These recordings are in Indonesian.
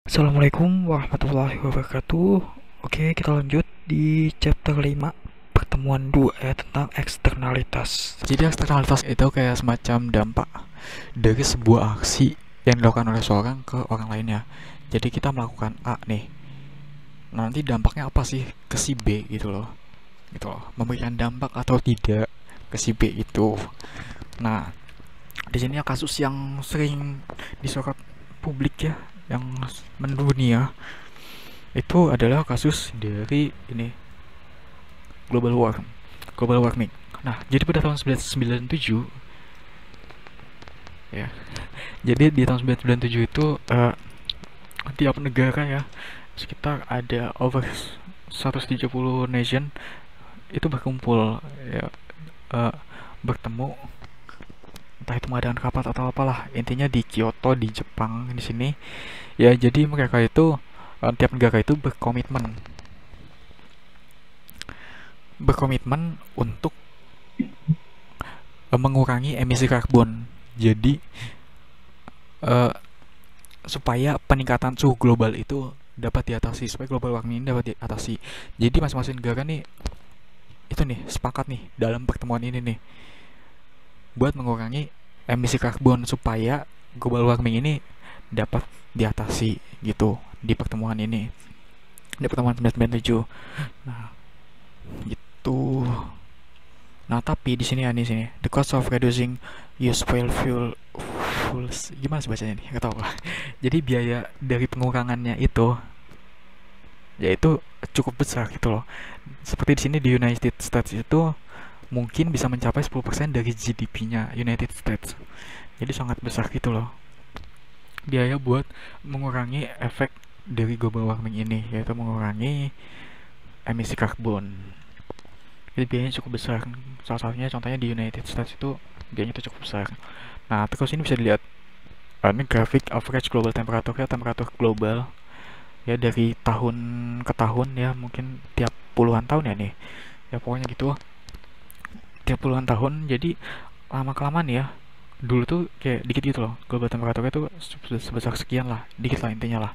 Assalamualaikum warahmatullahi wabarakatuh. Oke, kita lanjut di chapter 5 pertemuan 2 ya, tentang eksternalitas. Jadi eksternalitas itu kayak semacam dampak dari sebuah aksi yang dilakukan oleh seorang ke orang lainnya. Jadi kita melakukan A nih, nanti dampaknya apa sih ke si B gitu loh. Gitu loh. Memberikan dampak atau tidak ke si B itu. Nah, di sini kasus yang sering disorot publik ya, yang mendunia, itu adalah kasus dari ini global warming. Nah, jadi pada tahun 1997 ya. Jadi di tahun 1997 itu tiap negara ya, sekitar ada over 170 nation itu berkumpul ya, eh, bertemu, entah itu mengadakan rapat atau apalah, intinya di Kyoto di Jepang di sini ya. Jadi mereka itu tiap negara itu berkomitmen untuk mengurangi emisi karbon. Jadi eh, supaya peningkatan suhu global itu dapat diatasi, supaya global warming ini dapat diatasi. Jadi masing-masing negara nih itu nih sepakat nih dalam pertemuan ini nih buat mengurangi emisi karbon supaya global warming ini dapat diatasi gitu di pertemuan ini, di pertemuan 1997. Nah, gitu. Nah, tapi di sini ya, di sini the cost of reducing useful fuels, gimana sih bacanya nih? Gak tau lah. Jadi biaya dari pengurangannya itu yaitu cukup besar gitu loh. Seperti di sini di United States itu mungkin bisa mencapai 10% dari GDP-nya United States. Jadi sangat besar gitu loh biaya buat mengurangi efek dari global warming ini, yaitu mengurangi emisi karbon. Jadi biayanya cukup besar. Salah satunya contohnya di United States itu biayanya itu cukup besar. Nah, terus ini bisa dilihat ini grafik average global temperature ya, temperatur global ya dari tahun ke tahun ya, mungkin tiap puluhan tahun ya nih. Ya pokoknya gitu, tiap puluhan tahun. Jadi lama kelamaan ya, dulu tuh kayak dikit gitu loh, global temperature itu sebesar sekian lah, dikit lah intinya lah.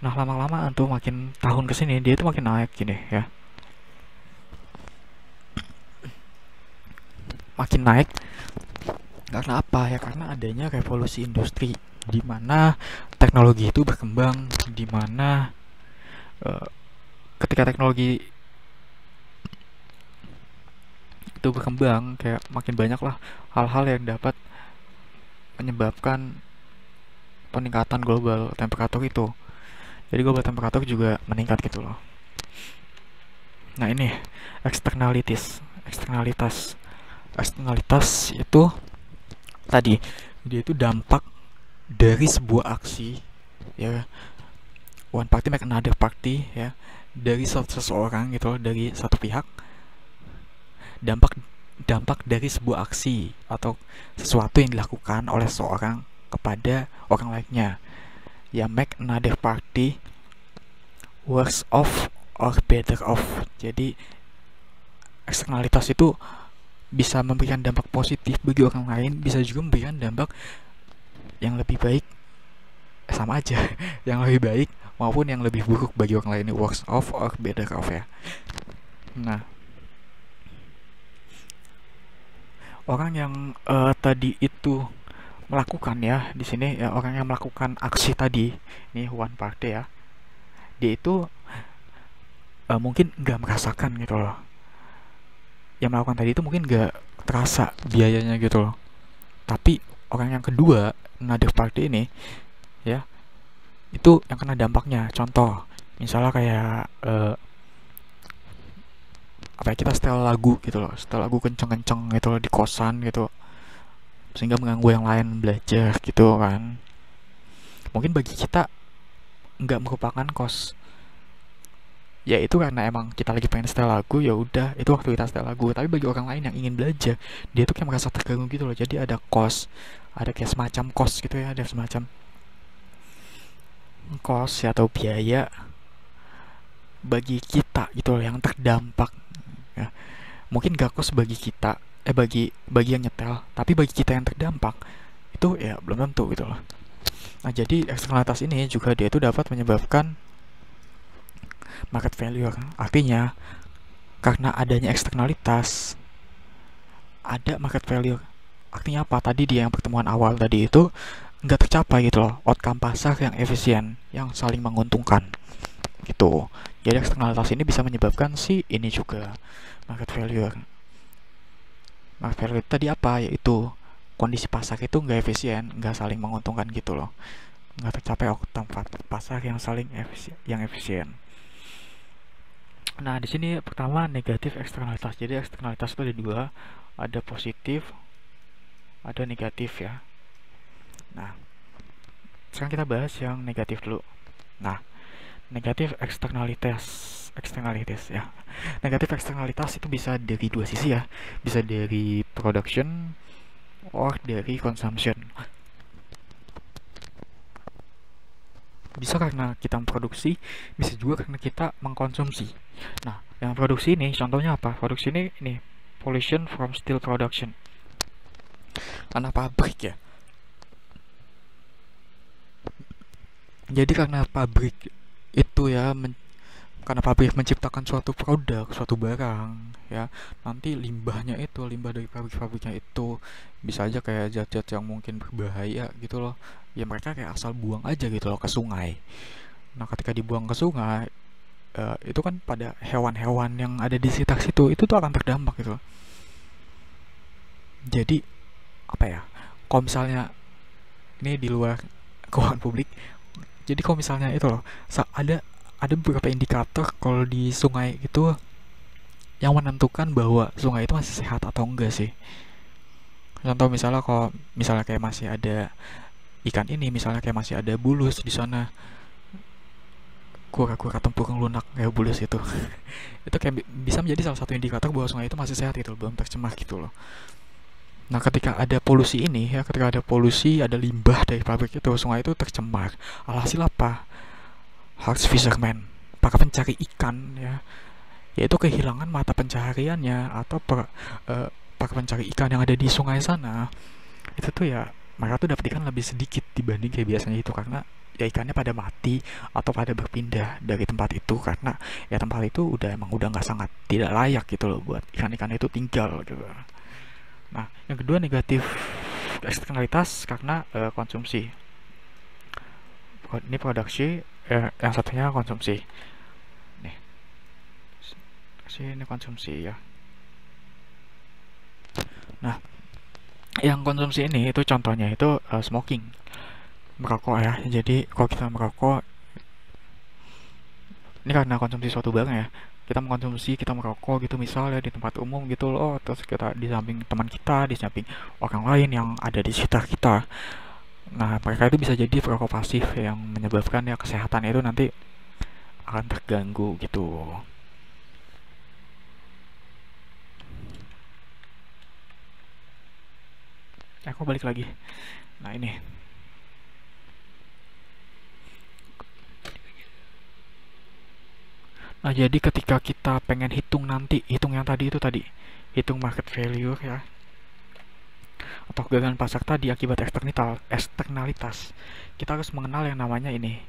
Nah, lama-lama tuh makin tahun kesini dia itu makin naik gini ya, makin naik. Karena apa ya? Karena adanya revolusi industri di mana teknologi itu berkembang, di mana uh, ketika teknologi itu berkembang kayak makin banyak lah hal-hal yang dapat menyebabkan peningkatan global temperatur itu. Jadi global temperatur juga meningkat gitu loh. Nah, ini eksternalitas itu tadi dia itu dampak dari sebuah aksi ya, one party make another party ya, dari seseorang gitu loh, dari satu pihak. Dampak dampak dari sebuah aksi atau sesuatu yang dilakukan oleh seseorang kepada orang lainnya ya, make another party worse off or better off. Jadi eksternalitas itu bisa memberikan dampak positif bagi orang lain, bisa juga memberikan dampak yang lebih baik, sama aja, yang lebih baik maupun yang lebih buruk bagi orang lain, worse off or better off ya. Nah, orang yang tadi itu melakukan ya, di sini ya, orang yang melakukan aksi tadi, ini one party ya, dia itu mungkin nggak merasakan gitu loh. Yang melakukan tadi itu mungkin nggak terasa biayanya gitu loh. Tapi orang yang kedua, another party ini ya, itu yang kena dampaknya. Contoh, misalnya kayak apa ya, kita setel lagu gitu loh, setel lagu kenceng-kenceng gitu loh di kosan gitu, sehingga mengganggu yang lain belajar gitu kan. Mungkin bagi kita nggak merupakan kos, ya itu karena emang kita lagi pengen setel lagu, ya udah itu waktu kita setel lagu. Tapi bagi orang lain yang ingin belajar, dia tuh kayak merasa terganggu gitu loh. Jadi ada kos, ada kayak semacam kos gitu ya, ada semacam kos ya, atau biaya bagi kita gitu loh yang terdampak ya. Mungkin gak kos bagi kita, bagi yang nyetel, tapi bagi kita yang terdampak itu ya belum tentu gitu loh. Nah, jadi eksternalitas ini juga dia itu dapat menyebabkan market failure. Artinya, karena adanya eksternalitas, ada market failure. Artinya apa? Tadi dia yang pertemuan awal tadi itu nggak tercapai gitu loh, outcome pasar yang efisien, yang saling menguntungkan gitu. Jadi eksternalitas ini bisa menyebabkan si ini juga market failure. Market failure tadi apa? Yaitu kondisi pasar itu nggak efisien, nggak saling menguntungkan gitu loh, nggak tercapai outcome pasar yang saling efisien. Nah, di sini pertama negatif eksternalitas. Jadi eksternalitas itu ada dua, ada positif, ada negatif ya. Nah, sekarang kita bahas yang negatif dulu. Nah, negatif eksternalitas ya. Negatif eksternalitas itu bisa dari dua sisi ya, bisa dari production or dari consumption. Bisa karena kita memproduksi, bisa juga karena kita mengkonsumsi. Nah, yang produksi ini contohnya apa? Produksi ini pollution from steel production. Karena pabrik ya. Jadi karena pabrik itu ya karena pabrik menciptakan suatu produk, suatu barang ya, nanti limbahnya itu, limbah dari pabrik-pabriknya itu bisa aja kayak zat-zat yang mungkin berbahaya gitu loh. Ya mereka kayak asal buang aja gitu loh ke sungai. Nah, ketika dibuang ke sungai, itu kan pada hewan-hewan yang ada di sekitar situ itu tuh akan terdampak gitu. Jadi apa ya? Kalau misalnya ini di luar keuangan publik, jadi kalau misalnya itu loh, ada beberapa indikator kalau di sungai itu yang menentukan bahwa sungai itu masih sehat atau enggak sih. Contoh misalnya kalau misalnya kayak masih ada ikan ini, misalnya kayak masih ada bulus di sana, kura-kura tempurung lunak kayak bulus itu itu kayak bisa menjadi salah satu indikator bahwa sungai itu masih sehat gitu loh, belum tercemar gitu loh. Nah, ketika ada polusi ini ya, ketika ada polusi, ada limbah dari pabrik itu, sungai itu tercemar. Alhasil apa? Harus fisherman, para pencari ikan ya, yaitu kehilangan mata pencahariannya, atau para pencari ikan yang ada di sungai sana itu tuh ya, mereka tuh dapat ikan lebih sedikit dibanding kayak biasanya itu, karena ya ikannya pada mati atau pada berpindah dari tempat itu, karena ya tempat itu emang udah nggak, sangat tidak layak gitu loh buat ikan-ikan itu tinggal gitu. Nah, yang kedua negatif eksternalitas karena konsumsi. Ini produksi, yang satunya konsumsi. Nih, ini konsumsi ya. Nah, yang konsumsi ini itu contohnya itu smoking, merokok ya. Jadi kalau kita merokok, ini karena konsumsi suatu barang ya, kita mengkonsumsi, kita merokok gitu misalnya di tempat umum gitu loh, terus kita di samping teman kita, di samping orang lain yang ada di sekitar kita. Nah, mereka itu bisa jadi perokok pasif yang menyebabkan ya kesehatan itu nanti akan terganggu gitu. Aku balik lagi. Nah, ini. Nah, jadi ketika kita pengen hitung nanti, hitung yang tadi itu tadi, hitung market value ya, atau kegagalan pasar tadi akibat eksternalitas, kita harus mengenal yang namanya ini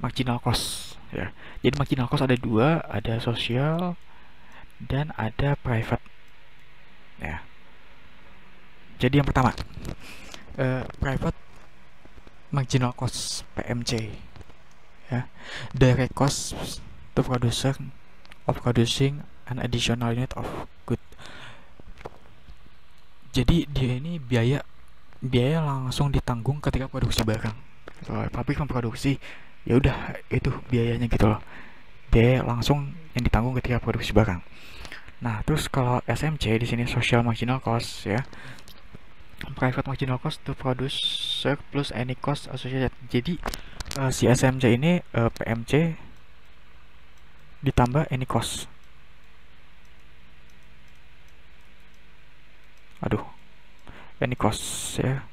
marginal cost ya. Jadi marginal cost ada dua, ada sosial dan ada private ya. Jadi yang pertama, private marginal cost (PMC) ya, direct cost to producer of producing an additional unit of good. Jadi dia ini biaya langsung ditanggung ketika produksi barang. Kalau pabrik memproduksi, ya udah itu biayanya gitu loh, biaya langsung yang ditanggung ketika produksi barang. Nah, terus kalau SMC di sini social marginal cost ya, private marginal cost to producer plus any cost associated. Jadi si SMC ini PMC ditambah any cost. Any cost ya.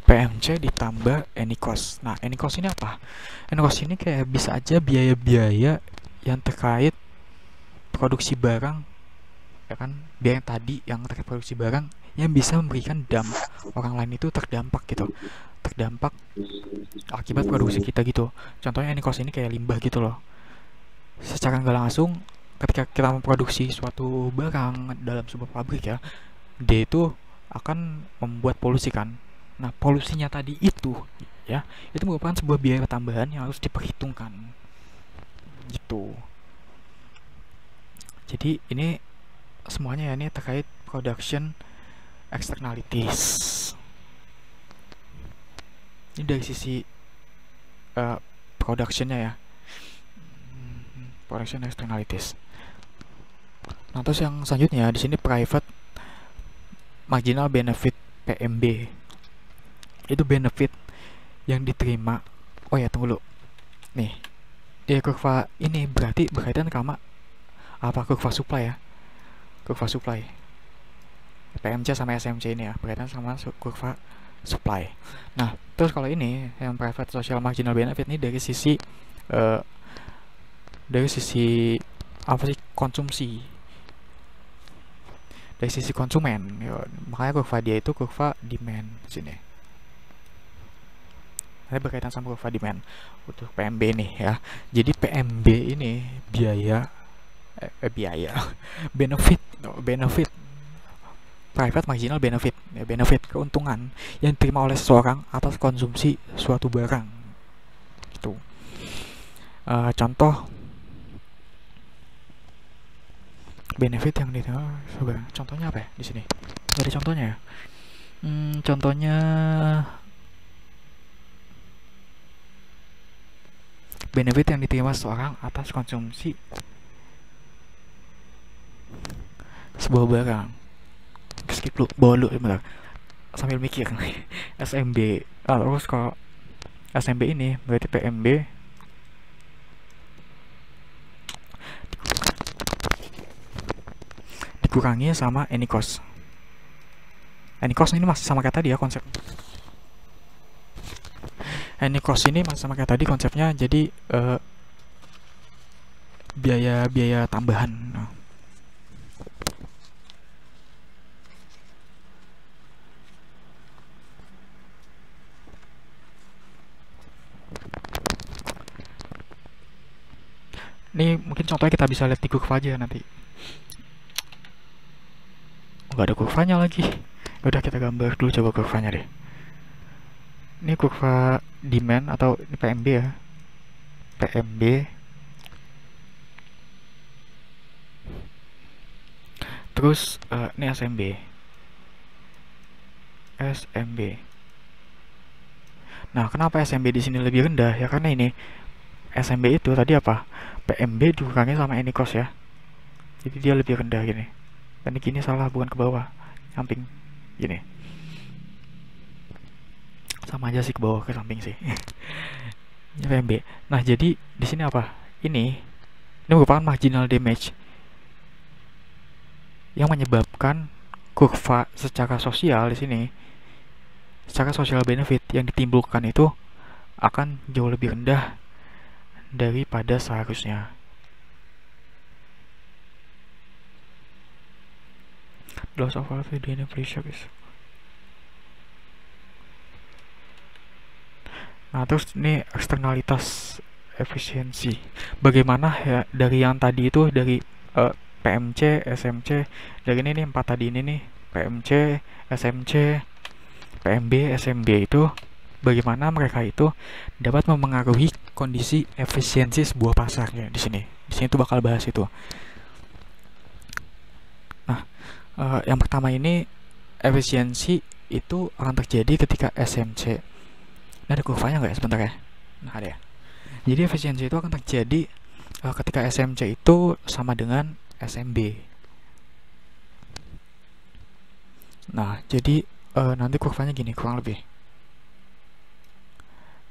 PMC ditambah any cost. Nah, any cost ini apa? Any cost ini kayak bisa aja biaya-biaya yang terkait produksi barang, ya kan? Biaya yang tadi yang terkait produksi barang yang bisa memberikan orang lain itu terdampak gitu, terdampak akibat produksi kita gitu. Contohnya Nikos ini kayak limbah gitu loh. Secara nggak langsung, ketika kita memproduksi suatu barang dalam sebuah pabrik ya, dia itu akan membuat polusi kan. Nah, polusinya tadi itu ya, itu merupakan sebuah biaya tambahan yang harus diperhitungkan gitu. Jadi ini semuanya ya, ini terkait production externalities. Ini dari sisi productionnya ya, production externalities. Nah, terus yang selanjutnya di sini private marginal benefit PMB. Itu benefit yang diterima. Oh ya, tunggu dulu. Nih, di kurva ini berarti berkaitan sama apa, kurva supply ya. Kurva supply. PMC sama SMC ini ya, berkaitan sama kurva supply. Nah, terus kalau ini yang private social marginal benefit ini dari sisi apa sih, konsumsi, dari sisi konsumen ya, makanya kurva dia itu kurva demand sini. Ini berkaitan sama kurva demand untuk PMB nih ya. Jadi PMB ini biaya benefit private marginal benefit ya, benefit keuntungan yang diterima oleh seseorang atas konsumsi suatu barang itu. Contoh benefit yang diterima sebarang, contohnya apa ya di sini? Gak ada contohnya ya. Contohnya benefit yang diterima seseorang atas konsumsi sebuah barang. Skip dulu, bawa dulu bentar sambil mikir. SMB. Terus kalau SMB ini berarti PMB dikurangi sama any cost. Any cost ini masih sama kayak tadi ya konsep. Any cost ini masih sama kayak tadi konsepnya, jadi biaya tambahan. Ini mungkin contohnya kita bisa lihat di kurva aja nanti. Nggak ada kurvanya lagi. Udah, kita gambar dulu coba kurvanya deh. Ini kurva demand atau ini PMB ya. PMB. Terus ini SMB. SMB. Nah, kenapa SMB di sini lebih rendah? Ya karena ini SMB itu tadi apa? PMB dikurangi sama any cost ya. Jadi dia lebih rendah gini. Dan gini salah, bukan ke bawah, samping gini. Sama aja sih, ke bawah ke samping sih. Ini PMB. Nah, jadi di sini apa? Ini merupakan marginal damage yang menyebabkan kurva secara sosial di sini, secara social benefit yang ditimbulkan itu akan jauh lebih rendah daripada seharusnya. Loss of value in free shop is. Nah, terus ini eksternalitas efisiensi. Bagaimana ya dari yang tadi itu, dari PMC, SMC, dari ini nih 4 tadi ini nih, PMC, SMC, PMB, SMB itu bagaimana mereka itu dapat memengaruhi kondisi efisiensi sebuah pasar ya di sini. Di sini tuh bakal bahas itu. Nah, yang pertama ini efisiensi itu akan terjadi ketika SMC. Ini ada kurvanya nggak ya, sebentar ya? Nah, ada ya. Jadi efisiensi itu akan terjadi ketika SMC itu sama dengan SMB. Nah, jadi nanti kurvanya gini kurang lebih.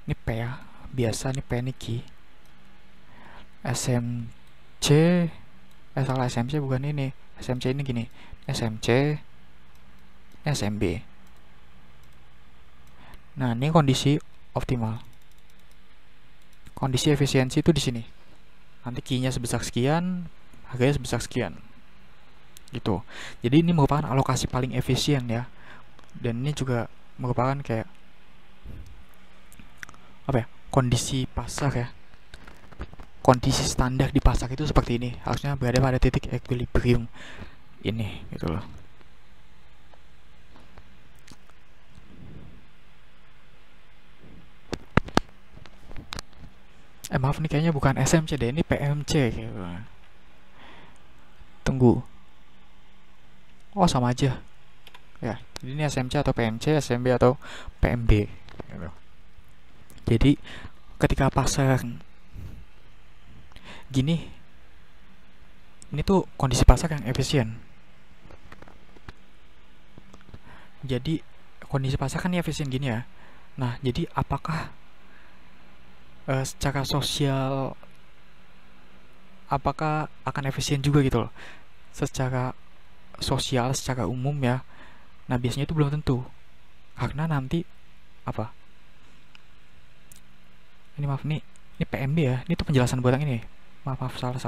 Ini P ya, biasa nih P ini Q. SMC, salah, SMC bukan ini. SMC ini gini, SMC, SMB. Nah, ini kondisi optimal. Kondisi efisiensi itu di sini. Nanti Q-nya sebesar sekian, harganya sebesar sekian. gitu. Jadi ini merupakan alokasi paling efisien ya, dan ini juga merupakan kayak apa ya, kondisi pasar ya, kondisi standar di pasar itu seperti ini, harusnya berada pada titik equilibrium ini gitu loh. Maaf nih, kayaknya bukan SMC deh, ini PMC gitu. Tunggu. Oh, sama aja. Ya, jadi ini SMC atau PMC, SMB atau PMB gitu. Jadi ketika pasar gini, ini tuh kondisi pasar yang efisien. Jadi kondisi pasar kan ini efisien gini ya. Nah, jadi apakah secara sosial apakah akan efisien juga gitu loh, secara sosial, secara umum ya. Nah, biasanya itu belum tentu, karena nanti apa, ini maaf nih, ini PMB ya, ini tuh penjelasan buat yang ini, maaf salah,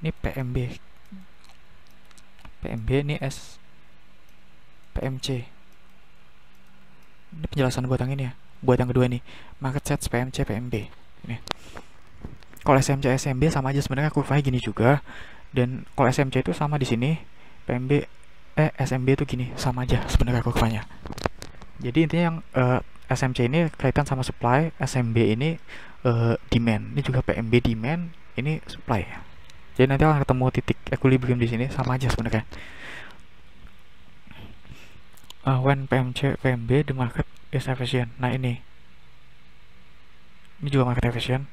ini PMB ini PMC, ini penjelasan buat yang ini ya, buat yang kedua nih, market sets PMC PMB ini. Kalau SMC SMB sama aja sebenarnya, kurvanya gini juga, dan kalau SMC itu sama di sini, PMB SMB itu gini, sama aja sebenarnya kurvanya. Jadi intinya yang SMC ini kaitan sama supply, SMB ini demand, ini juga PMB demand, ini supply. Jadi nanti akan ketemu titik equilibrium di sini, sama aja sebenarnya. When PMC PMB the market is efficient. Nah ini juga market efficient.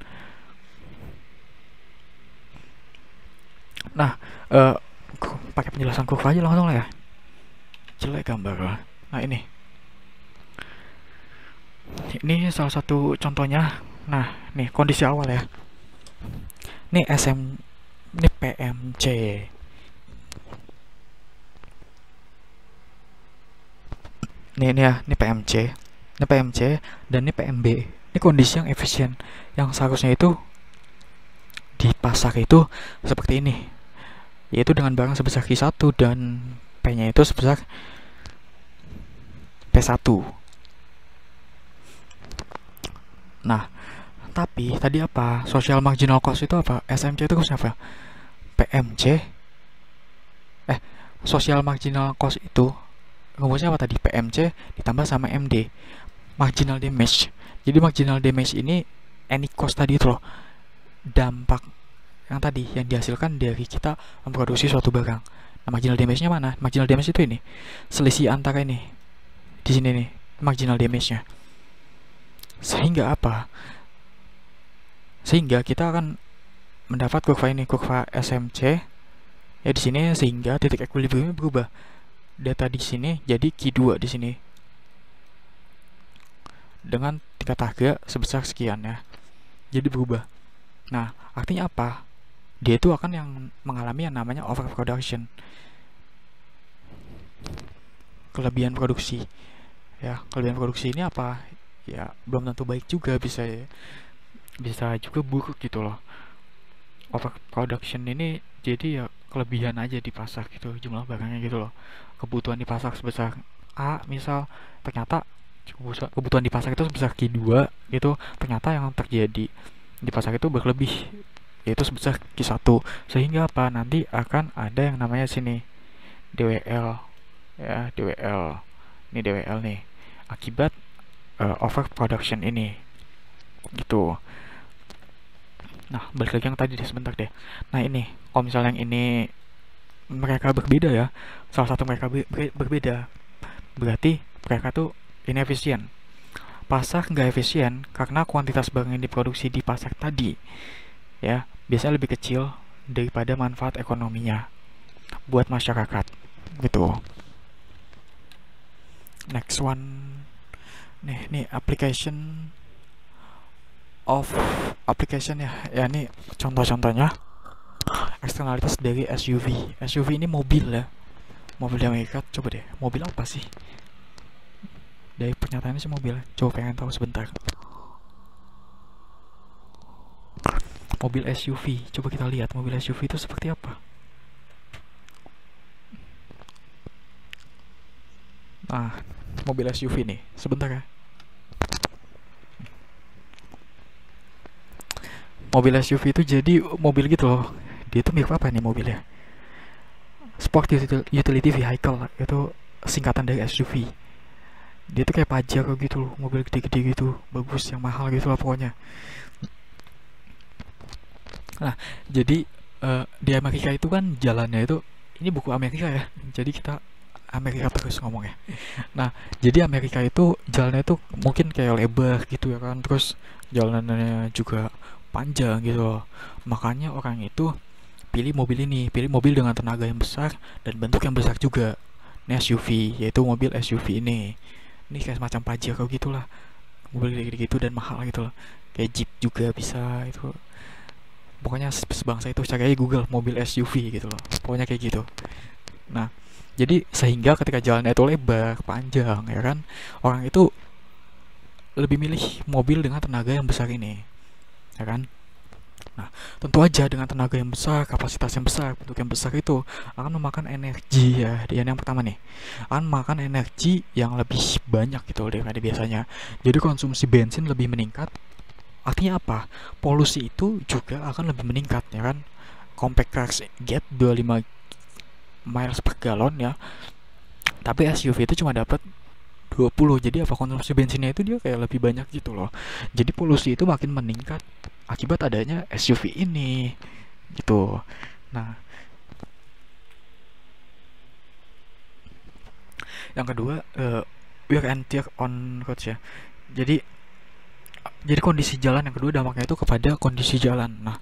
Nah, pakai penjelasan kurva aja langsung lah ya. Jelek gambar lah. Nah ini salah satu contohnya. Nah, nih kondisi awal ya. Ini ini PMC. Ini PMC. Ini PMC dan ini PMB. Ini kondisi yang efisien, yang seharusnya itu di pasar itu seperti ini, yaitu dengan barang sebesar Q1 dan P-nya itu sebesar P1. Nah, tapi tadi apa? Social marginal cost itu apa? SMC itu harusnya apa? PMC. Social marginal cost itu rumusnya apa tadi? PMC ditambah sama MD, marginal damage. Jadi marginal damage ini any cost tadi itu loh, dampak yang tadi yang dihasilkan dari kita memproduksi suatu barang. Nah, marginal damage-nya mana? Marginal damage itu ini, selisih antara ini di sini nih, marginal damage-nya. Sehingga apa? Sehingga kita akan mendapat kurva ini, kurva SMC ya di sini, sehingga titik equilibrium berubah. Data di sini jadi Q2 di sini dengan tingkat harga sebesar sekian ya. Jadi berubah. Nah, artinya apa? Dia itu akan yang mengalami yang namanya overproduction, kelebihan produksi. Ya, kelebihan produksi ini apa? Ya, belum tentu baik juga, bisa juga buruk gitu loh. Overproduction ini jadi ya kelebihan aja di pasar gitu, jumlah barangnya gitu loh. Kebutuhan di pasar sebesar A misal, ternyata kebutuhan di pasar itu sebesar Q2 gitu, ternyata yang terjadi di pasar itu berlebih, yaitu sebesar Q1. Sehingga apa? Nanti akan ada yang namanya sini DWL ya, DWL. Ini DWL nih, akibat overproduction ini gitu. Nah, balik lagi yang tadi deh, sebentar deh. Nah, ini kalau misalnya yang ini mereka berbeda ya, salah satu mereka berbeda, berarti mereka tuh inefisien. Pasar nggak efisien karena kuantitas barang yang diproduksi di pasar tadi ya biasanya lebih kecil daripada manfaat ekonominya buat masyarakat gitu. Next one nih application ya, ini contoh-contohnya eksternalitas dari SUV ini mobil ya, mobil di Amerika. Coba deh, mobil apa sih? Dari pernyataannya sih mobil, coba pengen tahu sebentar. Mobil SUV, coba kita lihat mobil SUV itu seperti apa. Nah, mobil SUV nih, sebentar ya. Mobil SUV itu jadi mobil gitu loh. Dia tuh mirip apa nih mobilnya? Sport Utility Vehicle, itu singkatan dari SUV. Dia tuh kayak Pajero gitu loh, mobil gede-gede gitu, bagus, yang mahal gitu lah pokoknya. Nah, jadi di Amerika itu kan jalannya itu, ini buku Amerika ya, jadi kita Amerika terus ngomongnya. Nah, jadi Amerika itu jalannya itu mungkin kayak lebar gitu ya kan, terus jalanannya juga panjang gitu loh. Makanya orang itu pilih mobil ini, pilih mobil dengan tenaga yang besar dan bentuk yang besar juga. Ini SUV, yaitu mobil SUV ini. Ini kayak semacam Pajero gitulah, mobil gede-gede gitu dan mahal gitu loh. Kayak Jeep juga bisa itu. Pokoknya sebangsa itu, cari aja Google mobil SUV gitu loh. Pokoknya kayak gitu. Nah, jadi sehingga ketika jalannya itu lebar, panjang ya kan, orang itu lebih milih mobil dengan tenaga yang besar ini, ya kan? Nah, tentu aja dengan tenaga yang besar, kapasitas yang besar, bentuk yang besar itu akan memakan energi ya. Yang pertama nih, akan memakan energi yang lebih banyak gitu daripada biasanya. Jadi konsumsi bensin lebih meningkat. Artinya apa? Polusi itu juga akan lebih meningkat ya kan. Compact cars get 25 miles per gallon ya. Tapi SUV itu cuma dapat 20. Jadi apa, konsumsi bensinnya itu dia kayak lebih banyak gitu loh. Jadi polusi itu makin meningkat akibat adanya SUV ini gitu. Nah, yang kedua, wear and tear on roads ya. Jadi kondisi jalan yang kedua dampaknya itu kepada kondisi jalan. Nah,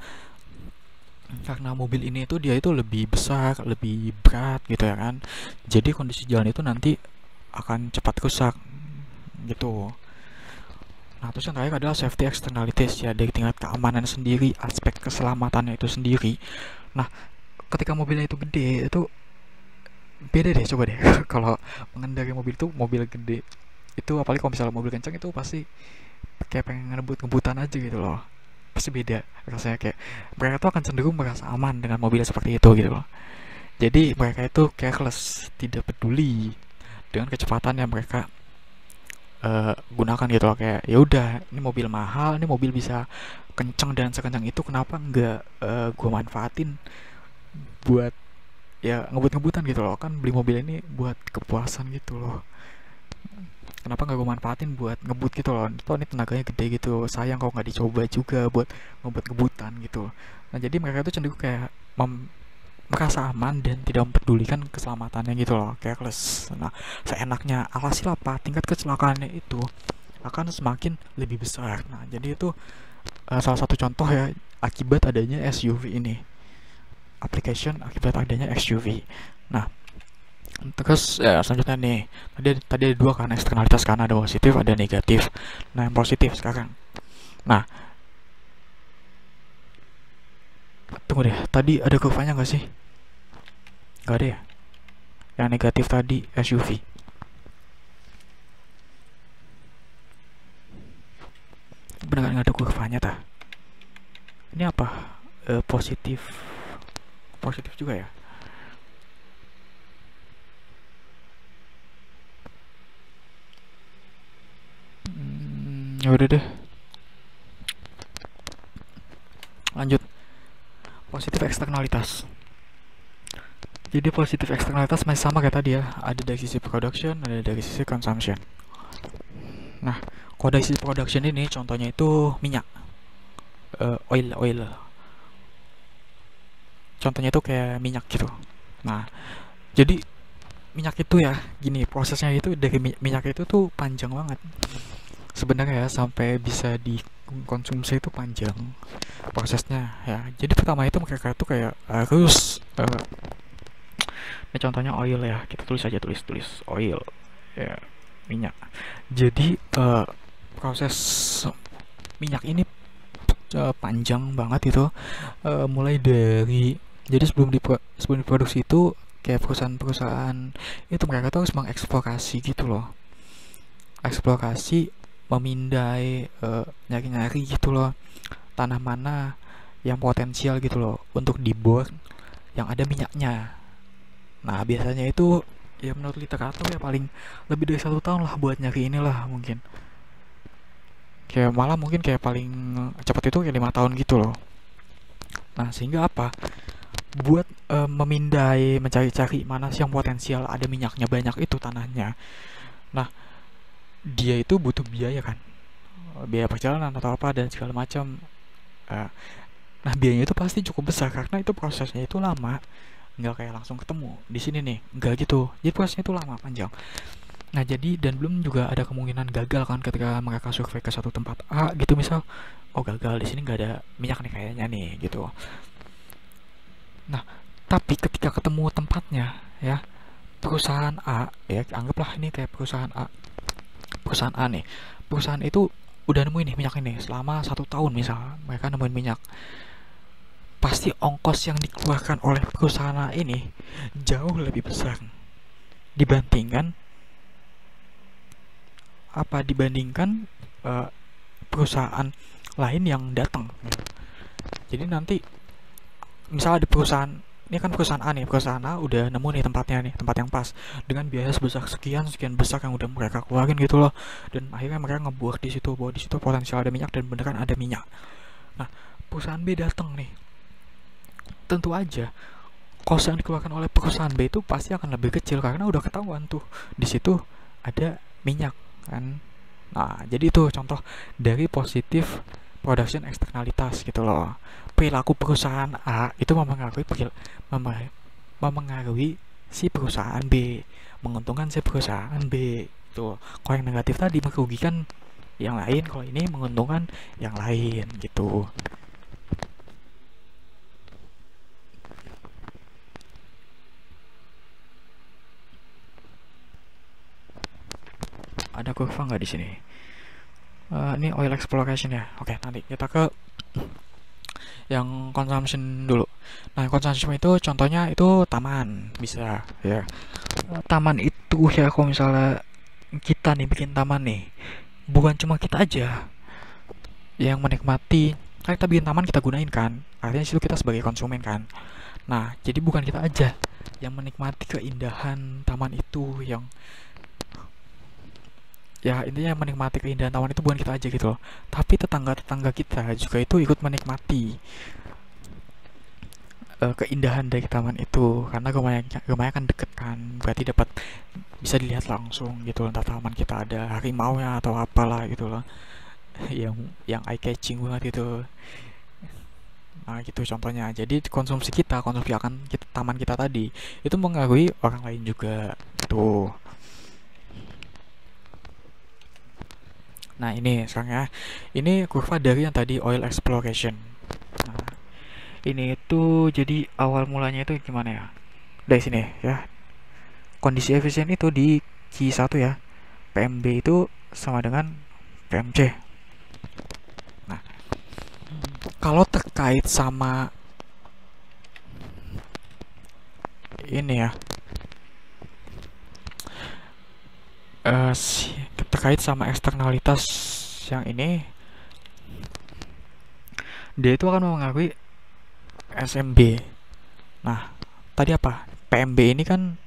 karena mobil ini itu dia itu lebih besar, lebih berat gitu ya kan. Jadi kondisi jalan itu nanti akan cepat rusak gitu. Nah, terus yang terakhir adalah safety externalities ya, dari tingkat keamanan sendiri, aspek keselamatannya itu sendiri. Nah, ketika mobilnya itu gede, itu beda deh, coba deh. Kalau mengendarai mobil itu, mobil gede itu, apalagi kalau misalnya mobil kencang itu pasti kayak pengen ngebut-ngebutan aja gitu loh. Pasti beda rasanya, kayak mereka tuh akan cenderung merasa aman dengan mobil seperti itu gitu loh. Jadi mereka itu careless, tidak peduli dengan kecepatan yang mereka gunakan gitu loh. Kayak ya udah, ini mobil mahal, ini mobil bisa kenceng dan sekencang itu, kenapa enggak gue manfaatin buat ya ngebut-ngebutan gitu loh. Kan beli mobil ini buat kepuasan gitu loh, kenapa nggak gue manfaatin buat ngebut gitu loh. Toh ini tenaganya gede gitu, sayang kalau nggak dicoba juga buat ngebut-ngebutan gitu. Nah, jadi mereka itu cenderung kayak merasa aman dan tidak mempedulikan keselamatannya gitu loh, careless. Nah, seenaknya, alhasil apa, tingkat kecelakaannya itu akan semakin lebih besar. Nah, jadi itu salah satu contoh ya akibat adanya SUV ini, application akibat adanya SUV. Nah, terus ya selanjutnya nih, tadi ada dua kan eksternalitas, kan ada positif ada negatif. Nah, yang positif sekarang. Nah, tunggu deh, tadi ada kurvanya nggak sih? Nggak ada ya. Yang negatif tadi SUV. Beneran nggak ada kurvanya tah? Ini apa? Positif juga ya. Ya udah deh, lanjut. Positif eksternalitas. Jadi positif eksternalitas masih sama kayak tadi ya, ada dari sisi production, ada dari sisi consumption. Nah, kalau dari sisi production ini contohnya itu minyak, oil. Contohnya itu kayak minyak gitu. Nah, jadi minyak itu ya gini, prosesnya itu dari minyak itu tuh panjang banget sebenarnya ya, sampai bisa dikonsumsi itu panjang prosesnya ya. Jadi pertama itu mereka tuh kayak harus ini contohnya oil ya, kita tulis aja, tulis oil ya, minyak. Jadi proses minyak ini panjang banget itu, mulai dari, jadi sebelum diproduksi itu kayak perusahaan itu mereka tuh harus mengeksplorasi gitu loh, eksplorasi, memindai, nyari-nyari gitu loh, tanah mana yang potensial gitu loh untuk dibor yang ada minyaknya. Nah, biasanya itu ya menurut literatur ya paling lebih dari 1 tahun lah buat nyari inilah mungkin. Kayak malah mungkin kayak paling cepat itu kayak 5 tahun gitu loh. Nah sehingga apa? Buat memindai mencari-cari mana sih yang potensial ada minyaknya banyak itu tanahnya. Nah dia itu butuh biaya kan, biaya perjalanan atau apa dan segala macam. Eh, nah biayanya itu pasti cukup besar karena itu prosesnya itu lama, nggak kayak langsung ketemu di sini nih, nggak gitu. Jadi prosesnya itu lama panjang. Nah jadi dan belum juga ada kemungkinan gagal kan ketika mereka survei ke satu tempat A gitu misal, oh gagal di sini nggak ada minyak nih kayaknya nih gitu. Nah tapi ketika ketemu tempatnya ya, perusahaan A ya anggaplah ini kayak perusahaan A nih, perusahaan itu udah nemuin nih minyak ini selama 1 tahun misal mereka nemuin minyak, pasti ongkos yang dikeluarkan oleh perusahaan A ini jauh lebih besar dibandingkan eh, perusahaan lain yang datang. Jadi nanti misal ada perusahaan ini kan perusahaan A nih, perusahaan A udah nemu nih tempatnya nih, tempat yang pas dengan biaya sebesar sekian besar yang udah mereka keluarin gitu loh, dan akhirnya mereka ngebuat di situ bahwa di situ potensial ada minyak dan beneran ada minyak. Nah perusahaan B datang nih, tentu aja kos yang dikeluarkan oleh perusahaan B itu pasti akan lebih kecil karena udah ketahuan tuh di situ ada minyak kan. Nah jadi itu contoh dari positif production eksternalitas gitu loh. Perilaku perusahaan A itu memengaruhi si perusahaan B, menguntungkan si perusahaan B tuh. Kalau yang negatif tadi merugikan yang lain, kalau ini menguntungkan yang lain gitu. Ada kurva nggak di sini? Ini oil exploration ya. Oke, nanti kita ke yang consumption dulu. Nah, consumption itu contohnya itu taman bisa ya. Taman itu ya kalau misalnya kita nih bikin taman nih, bukan cuma kita aja yang menikmati. Kan kita bikin taman kita gunain kan. Artinya situ kita sebagai konsumen kan. Nah, jadi bukan kita aja yang menikmati keindahan taman itu, yang ya intinya menikmati keindahan taman itu bukan kita aja gitu loh, tapi tetangga-tetangga kita juga itu ikut menikmati keindahan dari taman itu karena rumahnya kan deket kan, berarti dapat bisa dilihat langsung gitu loh, entah taman kita ada harimau ya atau apalah gitu loh yang eye catching banget gitu. Nah gitu contohnya, jadi konsumsi akan taman kita tadi itu mengaruhi orang lain juga tuh. Nah ini sekarang ya, ini kurva dari yang tadi oil exploration. Nah ini itu jadi awal mulanya itu gimana ya, dari sini ya, kondisi efisien itu di Q1 ya, PMB itu sama dengan PMC. Nah kalau terkait sama ini ya, terkait sama eksternalitas yang ini, dia itu akan mempengaruhi SMB. Nah tadi apa, PMB ini kan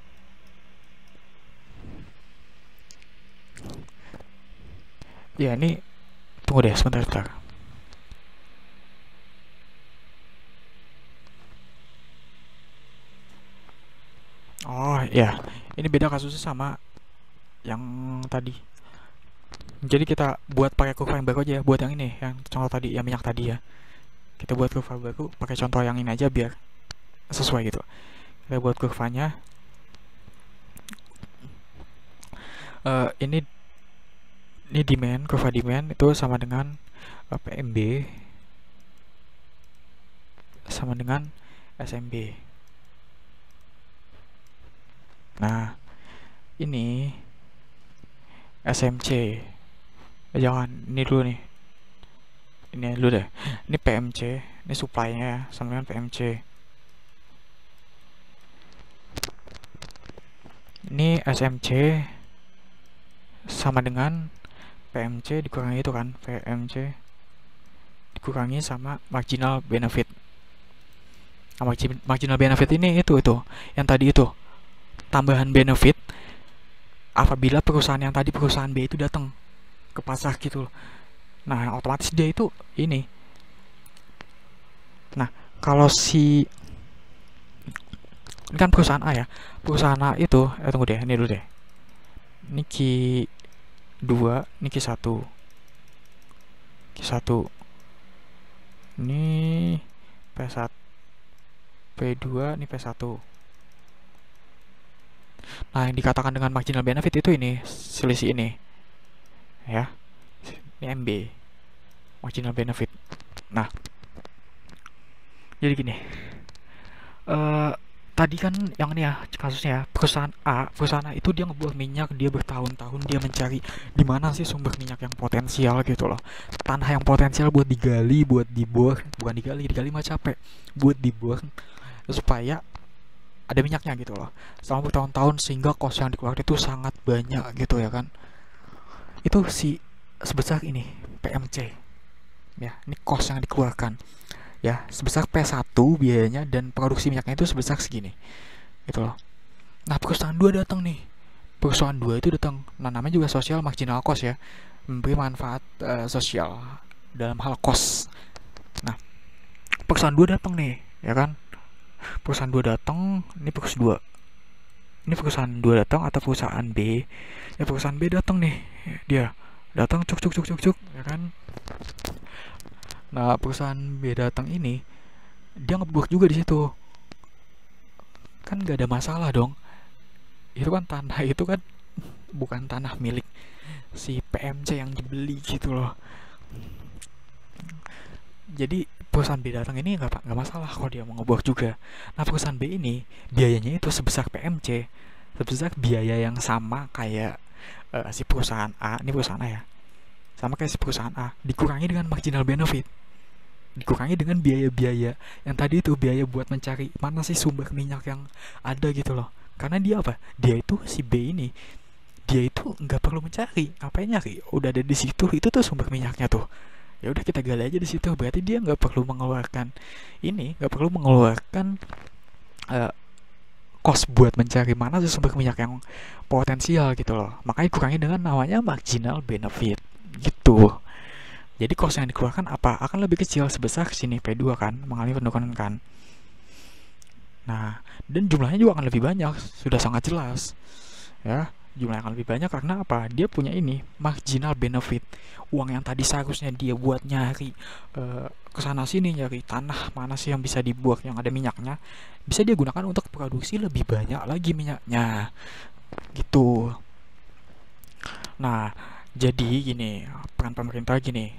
ya, ini tunggu deh sebentar. Oh ya, ini beda kasusnya sama yang tadi. Jadi kita buat pakai kurva yang baru aja ya, buat yang ini, yang contoh tadi, yang minyak tadi ya. Kita buat kurva baru pakai contoh yang ini aja biar sesuai gitu. Kita buat kurvanya. Ini demand, kurva demand itu sama dengan PMB sama dengan SMB. Nah ini SMC, jangan ini dulu nih, ini dulu deh, ini PMC, ini supply-nya sama dengan PMC. Ini SMC sama dengan PMC dikurangi itu kan, PMC dikurangi sama marginal benefit. Nah, marginal benefit ini itu yang tadi itu tambahan benefit apabila perusahaan yang tadi, perusahaan B itu datang ke pasar gitu loh. Nah, otomatis dia itu ini. Nah, kalau si ini kan perusahaan A ya. Perusahaan A itu, tunggu deh, ini dulu deh. Ini Q2, ini Q1. Q1. Ini P1, P2, ini P1. Nah, yang dikatakan dengan marginal benefit itu ini, selisih ini. Ya. Ini MB. Marginal benefit. Nah, jadi gini. Tadi kan yang ini ya kasusnya, perusahaan A itu dia ngebuat minyak, dia bertahun-tahun dia mencari di mana sih sumber minyak yang potensial gitu loh, tanah yang potensial buat digali, buat dibor, bukan digali mah capek, buat dibor supaya ada minyaknya gitu loh, selama bertahun-tahun, sehingga kos yang dikeluarkan itu sangat banyak gitu ya kan. Itu sebesar ini PMC ya, ini kos yang dikeluarkan ya, sebesar P1 biayanya, dan produksi minyaknya itu sebesar segini gitu loh. Nah, perusahaan 2 datang nih, perusahaan 2 itu datang, nah namanya juga social marginal cost ya, memberi manfaat sosial dalam hal cost. Nah, perusahaan 2 datang nih ya kan, perusahaan 2 datang, ini perusahaan 2 datang, atau perusahaan B ya, perusahaan B datang nih, dia datang cuk cuk cuk cuk cuk ya kan. Nah, perusahaan B datang ini, dia ngebuat juga di situ. Kan nggak ada masalah dong. Itu kan tanah itu kan bukan tanah milik si PMC yang dibeli gitu loh. Jadi perusahaan B datang ini nggak masalah kalau dia mau ngebuat juga. Nah, perusahaan B ini biayanya itu sebesar PMC, sebesar biaya yang sama kayak si perusahaan A. Ini perusahaan A ya, sama kayak si perusahaan A, dikurangi dengan marginal benefit, dikurangi dengan biaya-biaya yang tadi itu, biaya buat mencari mana sih sumber minyak yang ada gitu loh. Karena dia apa, dia itu si B ini, dia itu nggak perlu mencari, ngapain nyari, udah ada di situ, itu tuh sumber minyaknya tuh, ya udah kita gali aja di situ. Berarti dia nggak perlu mengeluarkan cost buat mencari mana sih sumber minyak yang potensial gitu loh. Makanya kurangi dengan namanya marginal benefit gitu. Jadi cost yang dikeluarkan akan lebih kecil, sebesar sini P2 kan, mengalami penurunan kan. Nah, dan jumlahnya juga akan lebih banyak, sudah sangat jelas. Ya, jumlahnya akan lebih banyak karena apa? Dia punya ini, marginal benefit. Uang yang tadi seharusnya dia buat nyari kesana sini, nyari tanah mana sih yang bisa dibuat yang ada minyaknya, bisa dia gunakan untuk produksi lebih banyak lagi minyaknya. Gitu. Nah, jadi gini, peran pemerintah gini.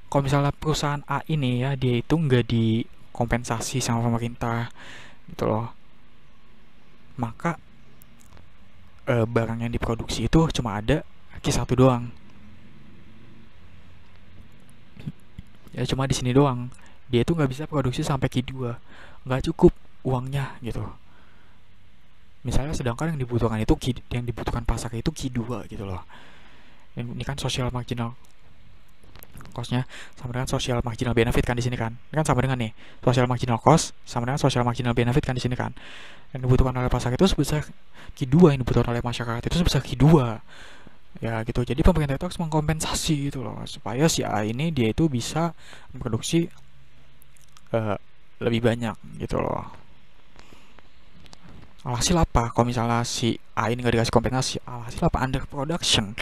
Kalau misalnya perusahaan A ini ya, dia itu nggak dikompensasi sama pemerintah gitu loh, maka barang yang diproduksi itu cuma ada Q1 doang ya, cuma di sini doang, dia itu nggak bisa produksi sampai Q2, nggak cukup uangnya gitu. Misalnya sedangkan yang dibutuhkan pasar itu Q2 gitu loh. Ini kan social marginal cost-nya sama dengan social marginal benefit kan di sini kan. Ini kan sama dengan nih, social marginal cost sama dengan social marginal benefit kan di sini kan. Yang dibutuhkan oleh pasar itu sebesar Q2, yang dibutuhkan oleh masyarakat itu sebesar Q2. Ya gitu. Jadi pemerintah itu harus mengkompensasi gitu loh, supaya si A ini dia itu bisa memproduksi lebih banyak gitu loh. Alhasil apa? Kalau misalnya si A ini nggak dikasih kompensasi, alhasil apa? Under production.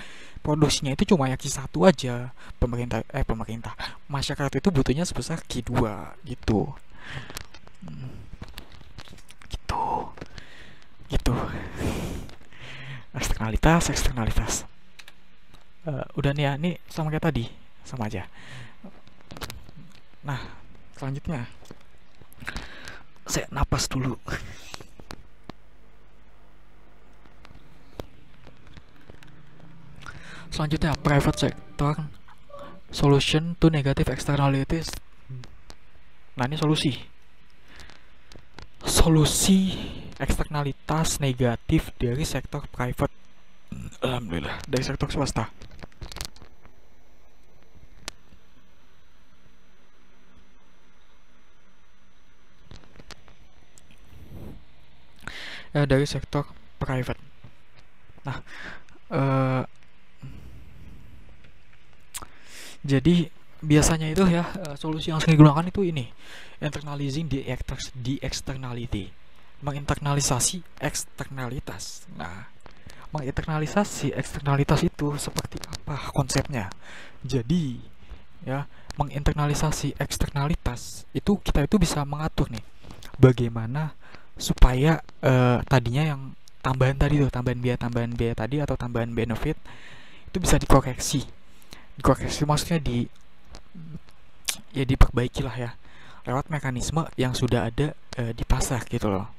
Produksinya itu cuma yang Q1 aja. Pemerintah masyarakat itu butuhnya sebesar Q2 gitu. Gitu. Eksternalitas. Udah nih ya, ini sama kayak tadi, sama aja. Nah, selanjutnya saya napas dulu. Selanjutnya, private sector solution to negative externalities. Nah, ini solusi eksternalitas negatif dari sektor private, alhamdulillah, dari sektor swasta. Dari sektor private. Nah, Eh, jadi biasanya itu ya, solusi yang sering digunakan itu ini, internalizing the externality, menginternalisasi eksternalitas. Nah, menginternalisasi eksternalitas itu seperti apa konsepnya? Jadi ya, menginternalisasi eksternalitas itu kita itu bisa mengatur nih bagaimana supaya tadinya yang tambahan biaya tadi atau tambahan benefit itu bisa dikoreksi maksudnya diperbaiki lah ya, lewat mekanisme yang sudah ada di pasar gitu loh.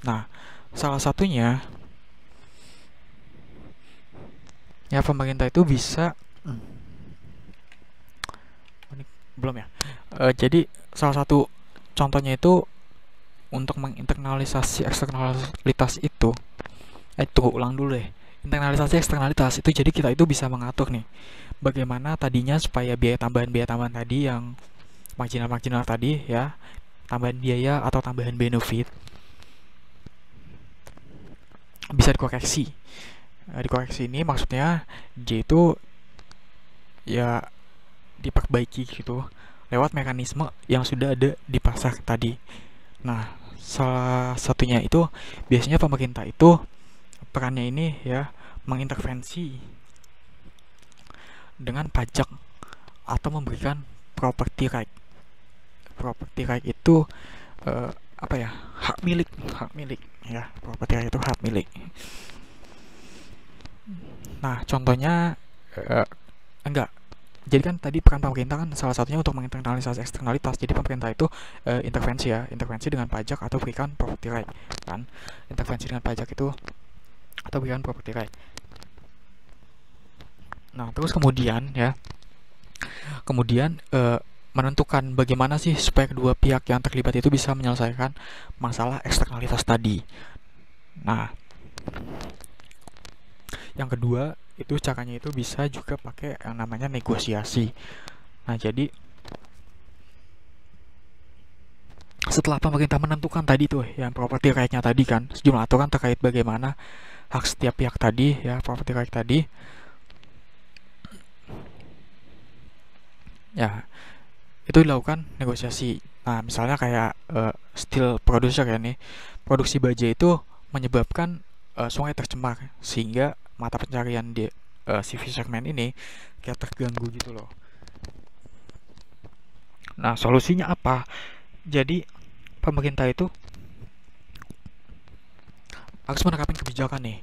Nah, salah satunya ya pemerintah itu bisa ini belum ya. Jadi salah satu contohnya itu untuk menginternalisasi eksternalitas itu ulang dulu deh. Internalisasi eksternalitas itu jadi kita itu bisa mengatur nih bagaimana tadinya supaya biaya tambahan tadi yang marginal tadi ya, tambahan biaya atau tambahan benefit bisa dikoreksi. Dikoreksi ini maksudnya dia itu ya diperbaiki gitu lewat mekanisme yang sudah ada di pasar tadi. Nah, salah satunya itu biasanya pemerintah itu perannya ini ya mengintervensi dengan pajak atau memberikan property right. Property right itu apa ya, hak milik ya, property right itu hak milik. Nah, contohnya enggak. Jadi kan tadi peran pemerintah kan salah satunya untuk menginternalisasi eksternalitas. Jadi pemerintah itu intervensi dengan pajak atau berikan property right kan. Intervensi dengan pajak itu atau berikan property right. Nah, terus kemudian menentukan bagaimana sih supaya kedua pihak yang terlibat itu bisa menyelesaikan masalah eksternalitas tadi. Nah, yang kedua itu caranya itu bisa juga pakai yang namanya negosiasi. Nah, jadi setelah pemerintah menentukan tadi tuh yang property right-nya tadi kan, sejumlah aturan terkait bagaimana hak setiap pihak tadi ya, property right tadi ya, itu dilakukan negosiasi. Nah, misalnya kayak steel producer ya nih, produksi baja itu menyebabkan sungai tercemar sehingga mata pencarian di si fisherman ini kayak terganggu gitu loh. Nah, solusinya apa? Jadi pemerintah itu harus menerapkan kebijakan nih.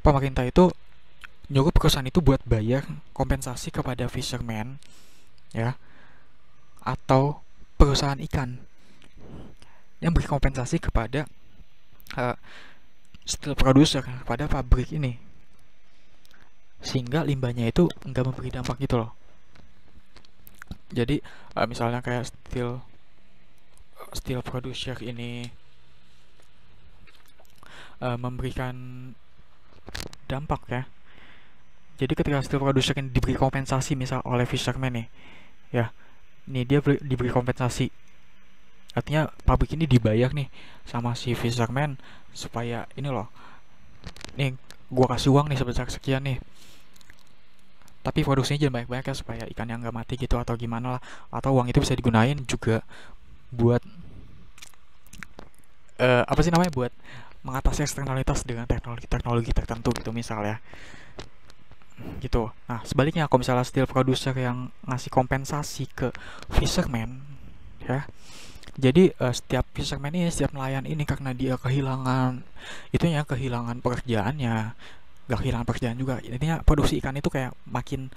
Pemerintah itu nyuruh perusahaan itu buat bayar kompensasi kepada fisherman ya, atau perusahaan ikan yang beri kompensasi kepada steel producer, kepada pabrik ini, sehingga limbahnya itu nggak memberi dampak gitu loh. Jadi misalnya kayak steel producer ini memberikan dampak ya. Jadi ketika steel producer ini diberi kompensasi misal oleh fisherman nih ya, nih dia diberi kompensasi, artinya pabrik ini dibayar nih sama si fisherman supaya ini loh, nih gua kasih uang nih sebesar sekian nih, tapi produksinya jangan banyak-banyak ya supaya ikan yang nggak mati gitu atau gimana lah, atau uang itu bisa digunain juga buat apa sih namanya, buat mengatasi eksternalitas dengan teknologi tertentu gitu misalnya gitu. Nah, sebaliknya kalau misalnya steel producer yang ngasih kompensasi ke fisherman ya, jadi setiap fisherman ini, setiap nelayan ini, karena dia kehilangan pekerjaannya, gak kehilangan pekerjaan juga, intinya produksi ikan itu kayak makin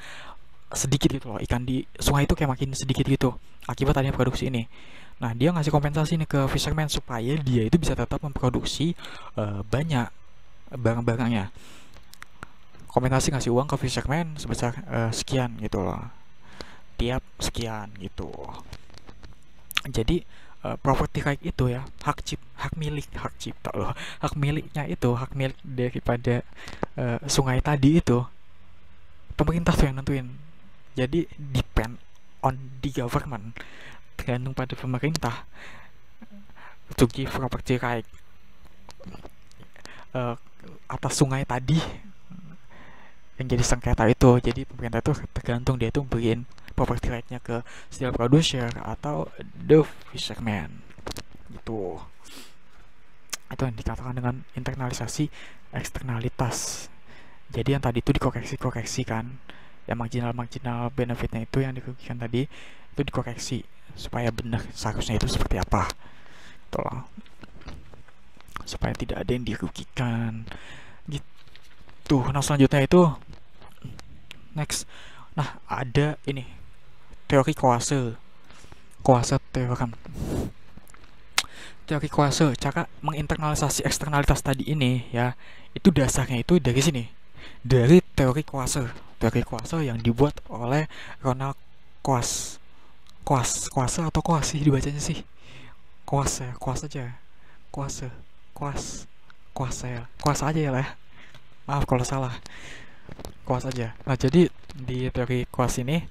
sedikit gitu loh, ikan di sungai itu kayak makin sedikit gitu akibat adanya produksi ini. Nah, dia ngasih kompensasi nih ke fisherman supaya dia itu bisa tetap memproduksi banyak barang-barangnya. Kompensasi ngasih uang ke fisherman sebesar sekian gitu loh, tiap sekian gitu. Jadi property right itu ya, hak milik daripada sungai tadi itu pemerintah tuh yang nentuin. Jadi depend on the government, tergantung pada pemerintah to give property right eh, atas sungai tadi yang jadi sengketa itu. Jadi pemerintah itu tergantung dia tuh beliin property right-nya ke steel producer atau the fisherman gitu. Itu yang dikatakan dengan internalisasi eksternalitas. Jadi yang tadi itu dikoreksi kan, yang marginal benefitnya itu yang dirugikan tadi itu dikoreksi supaya benar seharusnya itu seperti apa, gitu, supaya tidak ada yang dirugikan gitu. Nah selanjutnya itu next, nah ada ini teori Koase teorem. Teori Koase, cara menginternalisasi eksternalitas tadi ini ya, itu dasarnya itu dari sini, dari teori Koase yang dibuat oleh Ronald Koase atau Koas sih dibacanya sih, Koas aja ya lah, maaf kalau salah, Koas aja. Nah jadi di teori Koas ini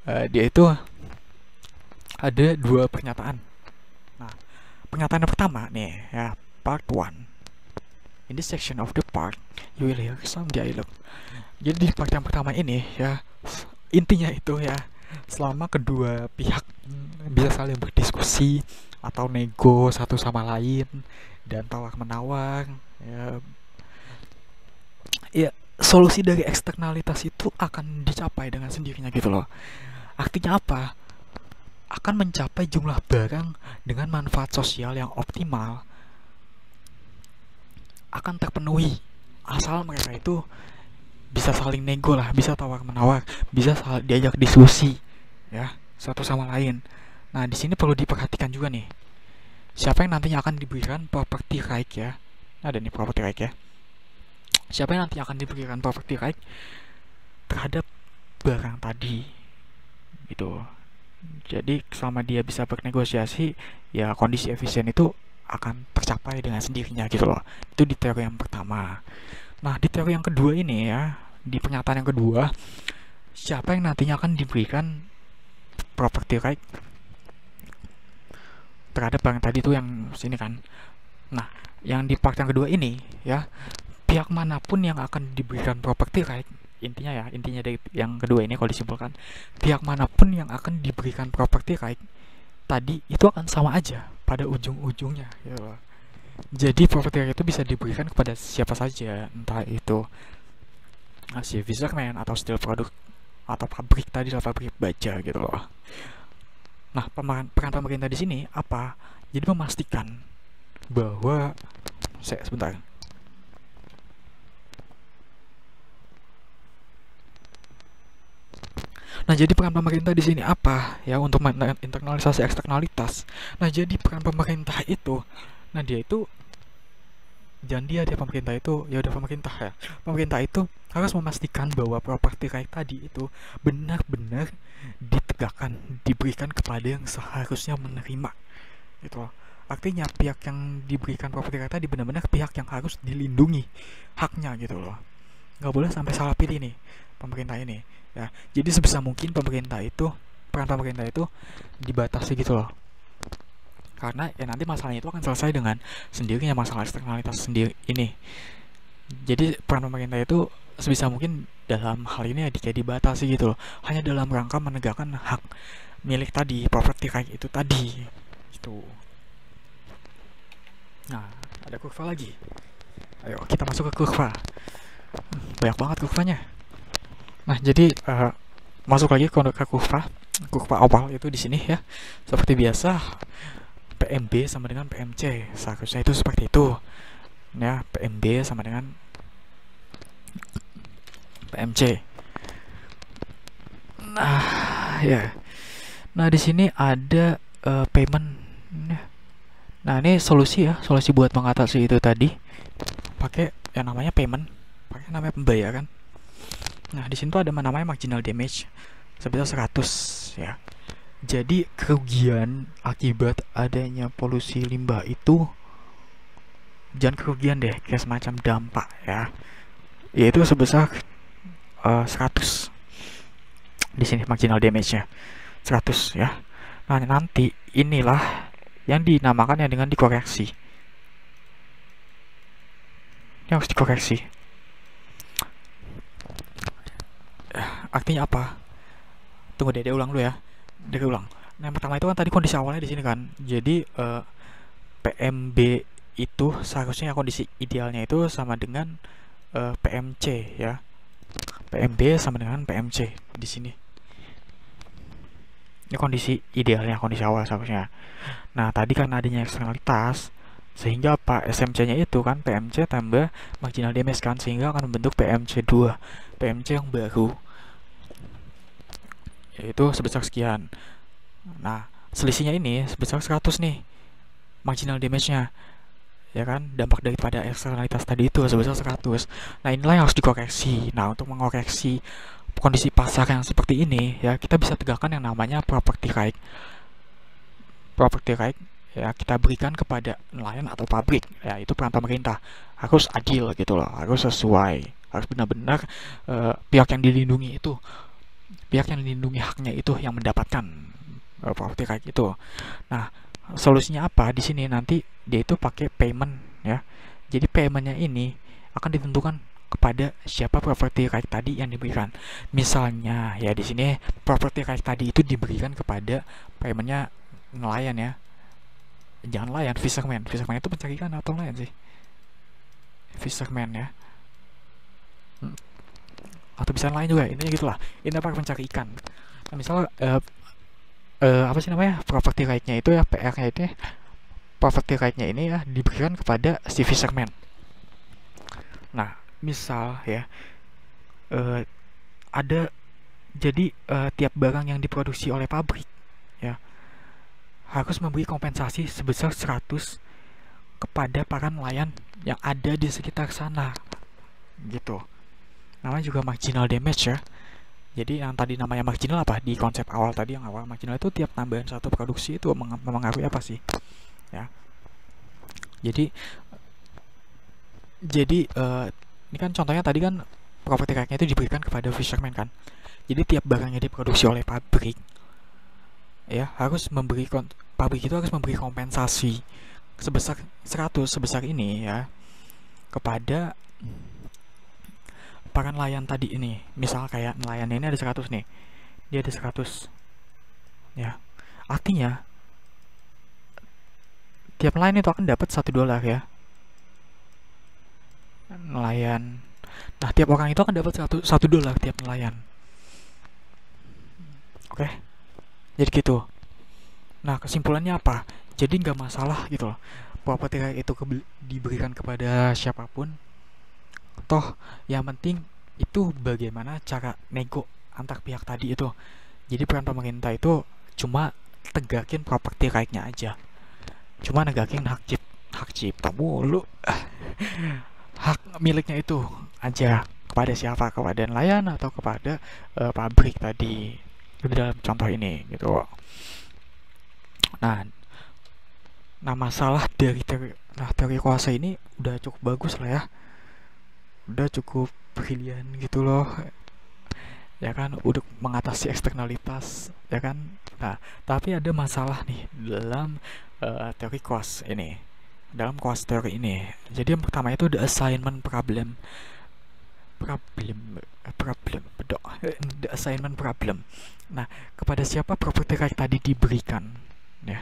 dia itu ada dua pernyataan. Nah pernyataan yang pertama nih ya, part 1. In this section of the part you will hear some dialogue. Jadi di part yang pertama ini ya, intinya itu ya, selama kedua pihak bisa saling berdiskusi atau nego satu sama lain dan tawar menawar ya, solusi dari eksternalitas itu akan dicapai dengan sendirinya gitu loh. Artinya apa? Akan mencapai jumlah barang dengan manfaat sosial yang optimal akan terpenuhi asal mereka itu bisa saling nego lah, bisa tawar menawar, bisa diajak diskusi ya satu sama lain. Nah di sini perlu diperhatikan juga nih, siapa yang nantinya akan diberikan property right ya. Ada nih property right ya. Siapa yang nanti akan diberikan property right terhadap barang tadi gitu. Jadi selama dia bisa bernegosiasi ya, kondisi efisien itu akan tercapai dengan sendirinya gitu loh. Itu di teori yang pertama. Nah di teori yang kedua ini ya, di pernyataan yang kedua, siapa yang nantinya akan diberikan property right terhadap barang tadi itu yang sini kan. Nah yang di part yang kedua ini ya, pihak manapun yang akan diberikan property right, intinya dari yang kedua ini kalau disimpulkan, pihak manapun yang akan diberikan property right tadi itu akan sama aja pada ujung-ujungnya gitu. Jadi property right itu bisa diberikan kepada siapa saja, entah itu si fisherman atau steel product atau pabrik tadi lah, pabrik baja gitu loh. Nah peran pemerintah di sini apa? Jadi memastikan bahwa sebentar. Nah, jadi peran pemerintah di sini apa ya untuk internalisasi eksternalitas? Nah, jadi peran pemerintah itu, nah dia itu jangan dia pemerintah itu ya udah pemerintah itu harus memastikan bahwa property right tadi itu benar-benar ditegakkan, diberikan kepada yang seharusnya menerima gitu loh. Artinya pihak yang diberikan property right tadi benar-benar pihak yang harus dilindungi haknya gitu loh. Nggak boleh sampai salah pilih nih pemerintah ini ya. Jadi sebisa mungkin peran pemerintah itu dibatasi gitu loh, karena ya nanti masalahnya itu akan selesai dengan sendirinya, masalah eksternalitas sendiri ini. Jadi peran pemerintah itu sebisa mungkin dalam hal ini ya kayak dibatasi gitu loh, hanya dalam rangka menegakkan hak milik tadi, property right itu tadi gitu. Nah ada kurva lagi, ayo kita masuk ke kurva. Banyak banget kurvanya. Nah jadi masuk lagi ke kurva awal itu di sini ya, seperti biasa PMB sama dengan PMC, seharusnya itu seperti itu ya, PMB sama dengan PMC. Nah ya, nah di sini ada payment. Nah ini solusi buat mengatasi itu tadi, pakai yang namanya payment, pakai namanya pembayaran. Nah di sini tuh ada namanya marginal damage sebesar 100 ya. Jadi kerugian akibat adanya polusi limbah itu, jangan kerugian deh, kayak semacam dampak ya, yaitu sebesar 100. Di sini marginal damage-nya 100 ya. Nah nanti inilah yang dinamakan dengan dikoreksi. Ini harus dikoreksi. Artinya apa? Tunggu deh, ulang dulu ya. Dari ulang. Nah, yang pertama itu kan tadi kondisi awalnya di sini kan. Jadi PMB itu seharusnya kondisi idealnya itu sama dengan PMC ya. PMB sama dengan PMC di sini. Ini kondisi idealnya, kondisi awal seharusnya. Nah, tadi karena adanya eksternalitas, sehingga apa, SMC-nya itu kan PMC tambah marginal damage kan, sehingga akan membentuk PMC2, PMC yang baru, yaitu sebesar sekian. Nah, selisihnya ini sebesar 100 nih, marginal damage-nya, ya kan, dampak daripada eksternalitas tadi itu sebesar 100. Nah, inilah yang harus dikoreksi. Nah, untuk mengoreksi kondisi pasar yang seperti ini, ya, kita bisa tegakkan yang namanya property right. Property right ya kita berikan kepada nelayan atau pabrik, ya itu peran pemerintah harus adil gitu loh, harus sesuai, harus benar-benar pihak yang dilindungi itu, pihak yang dilindungi haknya itu yang mendapatkan property right itu. Nah, solusinya apa di sini, nanti dia itu pakai payment ya. Jadi paymentnya ini akan ditentukan kepada siapa property right tadi yang diberikan. Misalnya ya di sini property right tadi itu diberikan kepada paymentnya nelayan ya. Jangan nelayan, fisherman. Fisherman itu pencari ikan atau nelayan sih? Fisherman ya. Atau bisa nelayan juga, intinya gitulah. Ini apa, pencari ikan. Nah, misalnya apa sih namanya, property right-nya itu ya, PR-nya itu ya, property right-nya ini ya diberikan kepada si fisherman. Nah, misal ya ada jadi tiap barang yang diproduksi oleh pabrik ya harus memberi kompensasi sebesar 100 kepada para nelayan yang ada di sekitar sana gitu. Namanya juga marginal damage ya. Jadi yang tadi namanya marginal apa di konsep awal tadi, yang awal marginal itu tiap tambahan satu produksi itu mempengaruhi apa sih ya. Jadi ini kan contohnya tadi kan property right-nya itu diberikan kepada fisherman kan. Jadi tiap barang yang diproduksi oleh pabrik ya harus memberi pabrik itu harus memberi kompensasi sebesar 100 sebesar ini ya kepada para nelayan tadi ini. Misal kayak nelayan ini ada 100 nih, dia ada 100 ya, artinya tiap nelayan itu akan dapat $1 ya, nelayan. Nah, tiap orang itu akan dapat $1 tiap nelayan. Oke, jadi gitu. Nah, kesimpulannya apa? Jadi nggak masalah gitu loh, properti right itu diberikan kepada siapapun. Toh yang penting itu bagaimana cara nego antar pihak tadi itu. Jadi peran pemerintah itu cuma tegakin properti right-nya aja, cuma negakin hak cipta mulu. Hak miliknya itu aja kepada siapa, kepada nelayan atau kepada pabrik tadi itu dalam contoh ini gitu. Nah, masalah dari teori kuasa ini udah cukup bagus lah ya, udah cukup brilian gitu loh ya kan, udah mengatasi eksternalitas ya kan. Nah, tapi ada masalah nih dalam teori kuas ini, dalam kuas teori ini. Jadi yang pertama itu the assignment problem, the assignment problem. Nah, kepada siapa property right tadi diberikan ya.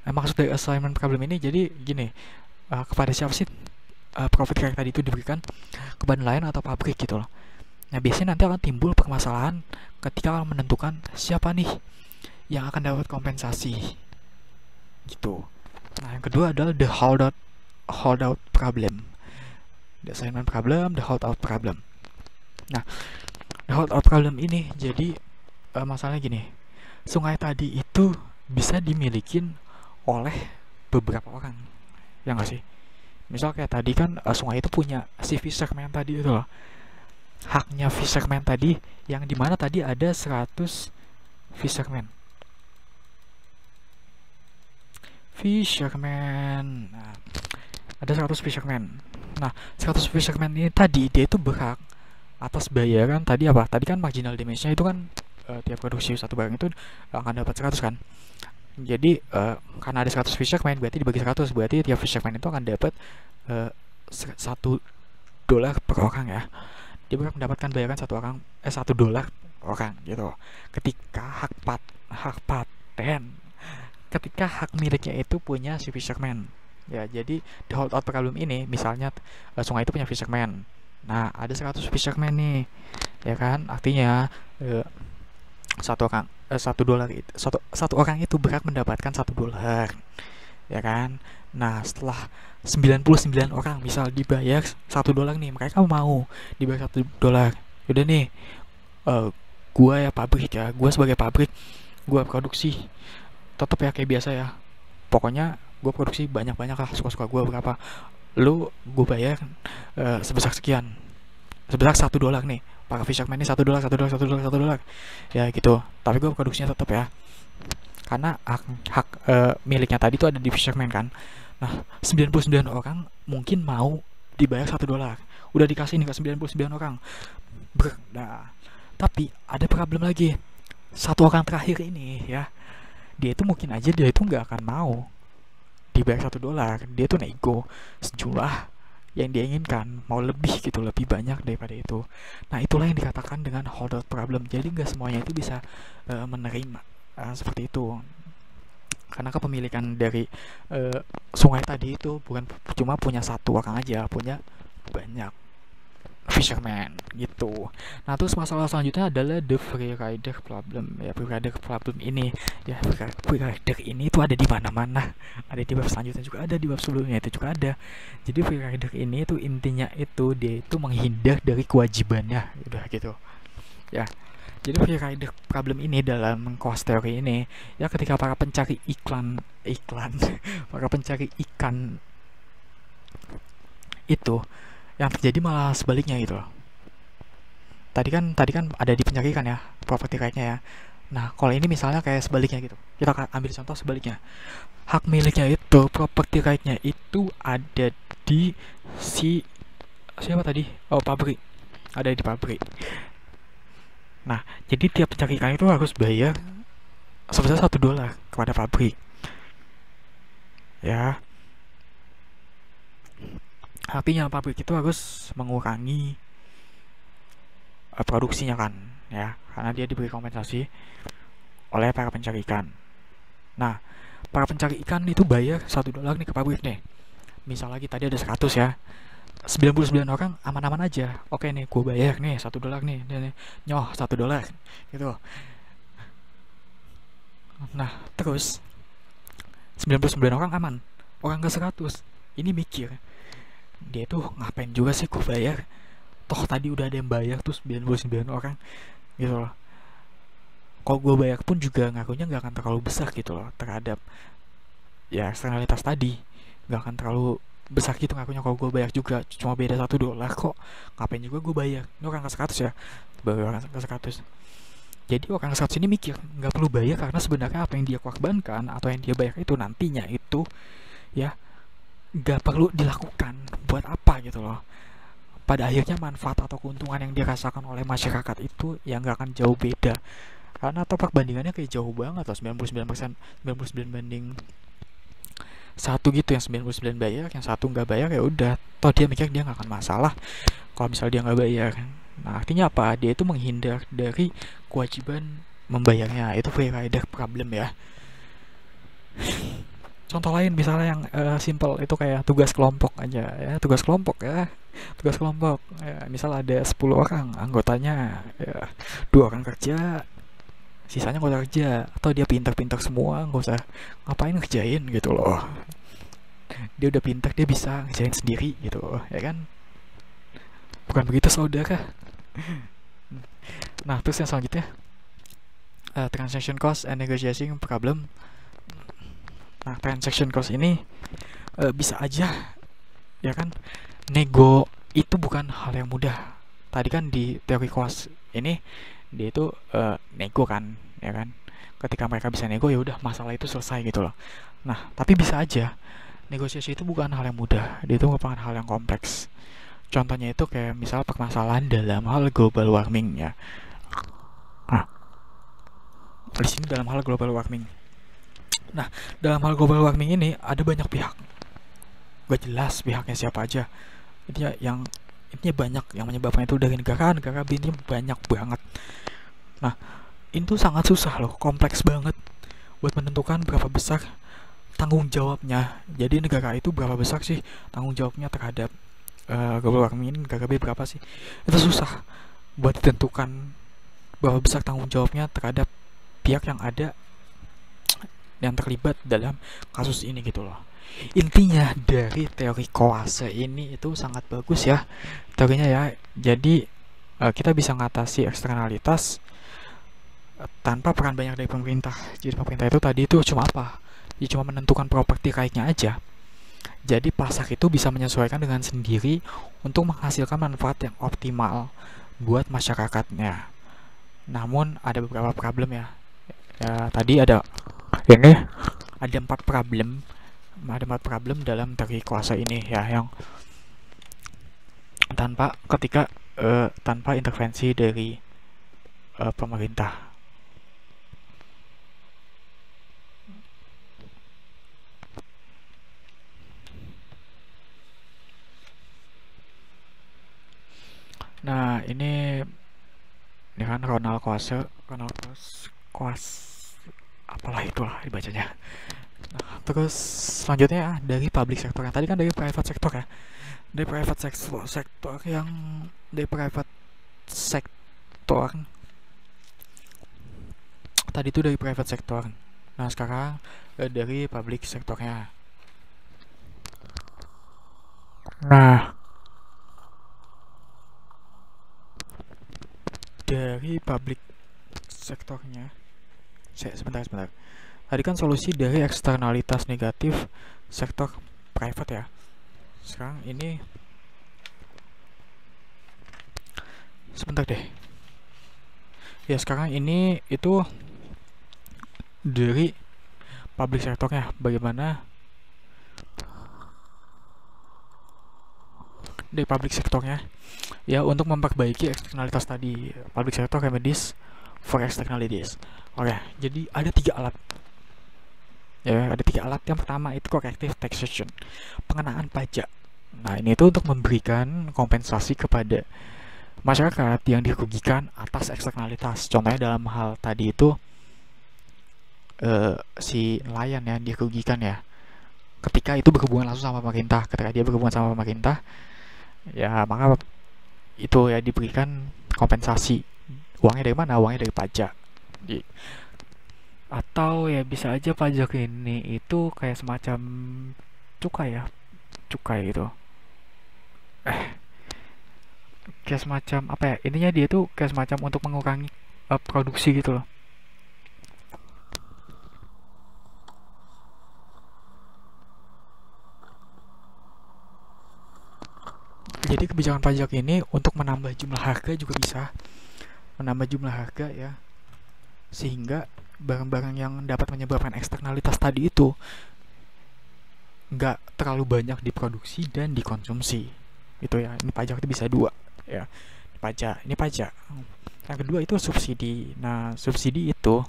Nah, maksud dari assignment problem ini jadi gini, kepada siapa sih property right tadi itu diberikan, kepada nelayan atau pabrik gitu loh. Nah, biasanya nanti akan timbul permasalahan ketika menentukan siapa nih yang akan dapat kompensasi gitu. Nah, yang kedua adalah the holdout problem, the assignment problem, the holdout problem. Nah, the holdout problem ini jadi masalahnya gini, sungai tadi itu bisa dimiliki oleh beberapa orang ya nggak sih. Misal kayak tadi kan sungai itu punya si fisherman tadi itu loh, haknya fisherman tadi, yang dimana tadi ada 100 fisherman. Nah, ada 100 fisherman. Nah, 100 fisherman ini tadi dia itu berhak atas bayaran tadi apa? Tadi kan marginal damage-nya itu kan tiap produksi satu barang itu akan dapat 100 kan. Jadi karena ada 100 fisherman berarti dibagi 100, berarti tiap fisherman itu akan dapat $1 per orang ya. Dia berhak mendapatkan bayaran $1 orang gitu. Ketika hak paten, ketika hak miliknya itu punya si fisherman. Ya, jadi di holdout problem ini misalnya sungai itu punya fisherman. Nah, ada 100 fisherman nih. Ya kan? Artinya satu orang itu berhak mendapatkan $1, ya kan. Nah, setelah 99 orang misal dibayar $1 nih, mereka mau dibayar $1. Udah nih, gua ya pabrik ya, gua sebagai pabrik, gua produksi tetap ya kayak biasa ya, pokoknya gua produksi banyak-banyak lah, suka-suka gua berapa, lu gua bayar sebesar sekian, sebesar $1 nih. Para fisherman ini $1, $1, ya gitu. Tapi gue produksinya tetap ya, karena hak miliknya tadi tuh ada di fisherman kan. Nah, 99 orang mungkin mau dibayar $1. Udah dikasih nih ke 99 orang. Nah, tapi ada problem lagi. Satu orang terakhir ini ya, dia itu mungkin aja dia itu nggak akan mau dibayar $1. Dia tuh nego sejumlah yang dia inginkan, mau lebih gitu, lebih banyak daripada itu. Nah, itulah yang dikatakan dengan holdout problem. Jadi nggak semuanya itu bisa menerima seperti itu, karena kepemilikan dari sungai tadi itu bukan cuma punya satu orang aja, punya banyak fisherman gitu. Nah, terus masalah selanjutnya adalah the free rider problem. Ya, free rider problem ini ya, free rider ini itu ada di mana-mana. Ada di bab selanjutnya juga ada, di bab sebelumnya itu juga ada. Jadi free rider ini itu intinya itu dia itu menghindar dari kewajibannya, udah gitu. Ya. Jadi free rider problem ini dalam cost theory ini ya, ketika para pencari para pencari ikan itu, yang terjadi malah sebaliknya gitu loh. Tadi kan ada di pencari ikan ya, property right-nya ya. Nah, kalau ini misalnya kayak sebaliknya gitu. Kita akan ambil contoh sebaliknya. Hak miliknya itu, property right-nya itu ada di siapa tadi? Oh, pabrik. Ada di pabrik. Nah, jadi tiap pencari ikan itu harus bayar sebesar $1 kepada pabrik. Ya. Artinya pabrik itu harus mengurangi produksinya kan, ya, karena dia diberi kompensasi oleh para pencari ikan. Nah, para pencari ikan itu bayar $1 nih ke pabrik nih. Misal lagi tadi ada 100 ya, 99 orang aman-aman aja. Oke nih, gue bayar nih $1 nih, nyoh $1 gitu. Nah, terus 99 orang aman, orang ke 100 ini mikir, dia tuh ngapain juga sih gue bayar, toh tadi udah ada yang bayar tuh 99 orang gitu loh. Kalau gue bayar pun juga ngakunya nggak akan terlalu besar gitu loh terhadap ya eksternalitas tadi, nggak akan terlalu besar gitu ngakunya. Kalau gue bayar juga cuma beda $1 kok, ngapain juga gue bayar. Ini orang ke 100 ya, baru orang ke 100. Jadi orang ke 100 ini mikir nggak perlu bayar, karena sebenarnya apa yang dia korbankan atau yang dia bayar itu nantinya itu ya nggak perlu dilakukan, buat apa gitu loh. Pada akhirnya manfaat atau keuntungan yang dirasakan oleh masyarakat itu yang nggak akan jauh beda, karena atau perbandingannya kayak jauh banget loh, 99%, 99 banding 1 gitu, yang 99 bayar, yang 1 nggak bayar, ya udah, toh dia mikir dia nggak akan masalah kalau misalnya dia nggak bayar. Nah, artinya apa? Dia itu menghindar dari kewajiban membayarnya. Itu free rider problem ya. Contoh lain misalnya yang simple itu kayak tugas kelompok aja ya, tugas kelompok ya. Tugas kelompok ya, misal ada 10 orang anggotanya ya, 2 orang kerja, sisanya nggak usah kerja, atau dia pintar-pintar semua, nggak usah ngapain ngerjain gitu loh. Dia udah pintar, dia bisa ngerjain sendiri gitu loh, ya kan? Bukan begitu saudara. Nah, terus yang selanjutnya transaction cost and negotiation problem. Nah, transaction cost ini bisa aja ya kan, nego itu bukan hal yang mudah. Tadi kan di teori cost ini dia itu nego kan, ya kan. Ketika mereka bisa nego ya udah, masalah itu selesai gitu loh. Nah, tapi bisa aja negosiasi itu bukan hal yang mudah, dia itu merupakan hal yang kompleks. Contohnya itu kayak misal permasalahan dalam hal global warming ya. Nah, di sini dalam hal global warming. Nah, dalam hal global warming ini ada banyak pihak. Gak jelas pihaknya siapa aja. intinya banyak yang menyebabkan itu dari negara B, intinya banyak banget. Nah, itu sangat susah loh, kompleks banget buat menentukan berapa besar tanggung jawabnya. Jadi negara itu berapa besar sih tanggung jawabnya terhadap global warming, negara B berapa sih? Itu susah buat ditentukan berapa besar tanggung jawabnya terhadap pihak yang ada yang terlibat dalam kasus ini gitu loh. Intinya dari teori Koase ini itu sangat bagus ya teorinya ya. Jadi kita bisa mengatasi eksternalitas tanpa peran banyak dari pemerintah. Jadi pemerintah itu tadi itu cuma apa? Ya cuma menentukan properti rightnya aja. Jadi pasar itu bisa menyesuaikan dengan sendiri untuk menghasilkan manfaat yang optimal buat masyarakatnya. Namun ada beberapa problem ya. Ya tadi ada ini ada empat problem dalam teori kuasa ini ya, yang tanpa intervensi dari pemerintah. Nah ini kan Ronald Coase, apalah itulah dibacanya. Nah, terus selanjutnya dari public sector, yang tadi kan dari private sector ya. Dari private sector tadi itu dari private sector. Nah sekarang dari public sectornya. Nah dari public sektornya, sebentar. Tadi kan solusi dari eksternalitas negatif sektor private ya. Sekarang ini sebentar deh. Ya sekarang ini itu dari public sektornya, bagaimana dari public sektornya ya untuk memperbaiki eksternalitas tadi. Public sector remedies for externalities. Oke, jadi ada 3 alat. Ya, ada 3 alat. Yang pertama itu corrective taxation, pengenaan pajak. Nah, ini itu untuk memberikan kompensasi kepada masyarakat yang dirugikan atas eksternalitas. Contohnya dalam hal tadi itu si nelayan ya dirugikan ya, ketika itu berhubungan langsung sama pemerintah. Ketika dia berhubungan sama pemerintah, ya maka itu ya diberikan kompensasi. Uangnya dari mana? Uangnya dari pajak. Atau ya bisa aja pajak ini itu kayak semacam cukai gitu. Kayak semacam apa ya? Intinya dia tuh kayak semacam untuk mengurangi produksi gitu loh. Jadi kebijakan pajak ini untuk menambah jumlah harga juga bisa. Menambah jumlah harga ya, sehingga barang-barang yang dapat menyebabkan eksternalitas tadi itu nggak terlalu banyak diproduksi dan dikonsumsi. Itu ya, ini pajak itu bisa 2 ya. Ini pajak. Yang kedua itu subsidi. Nah, subsidi itu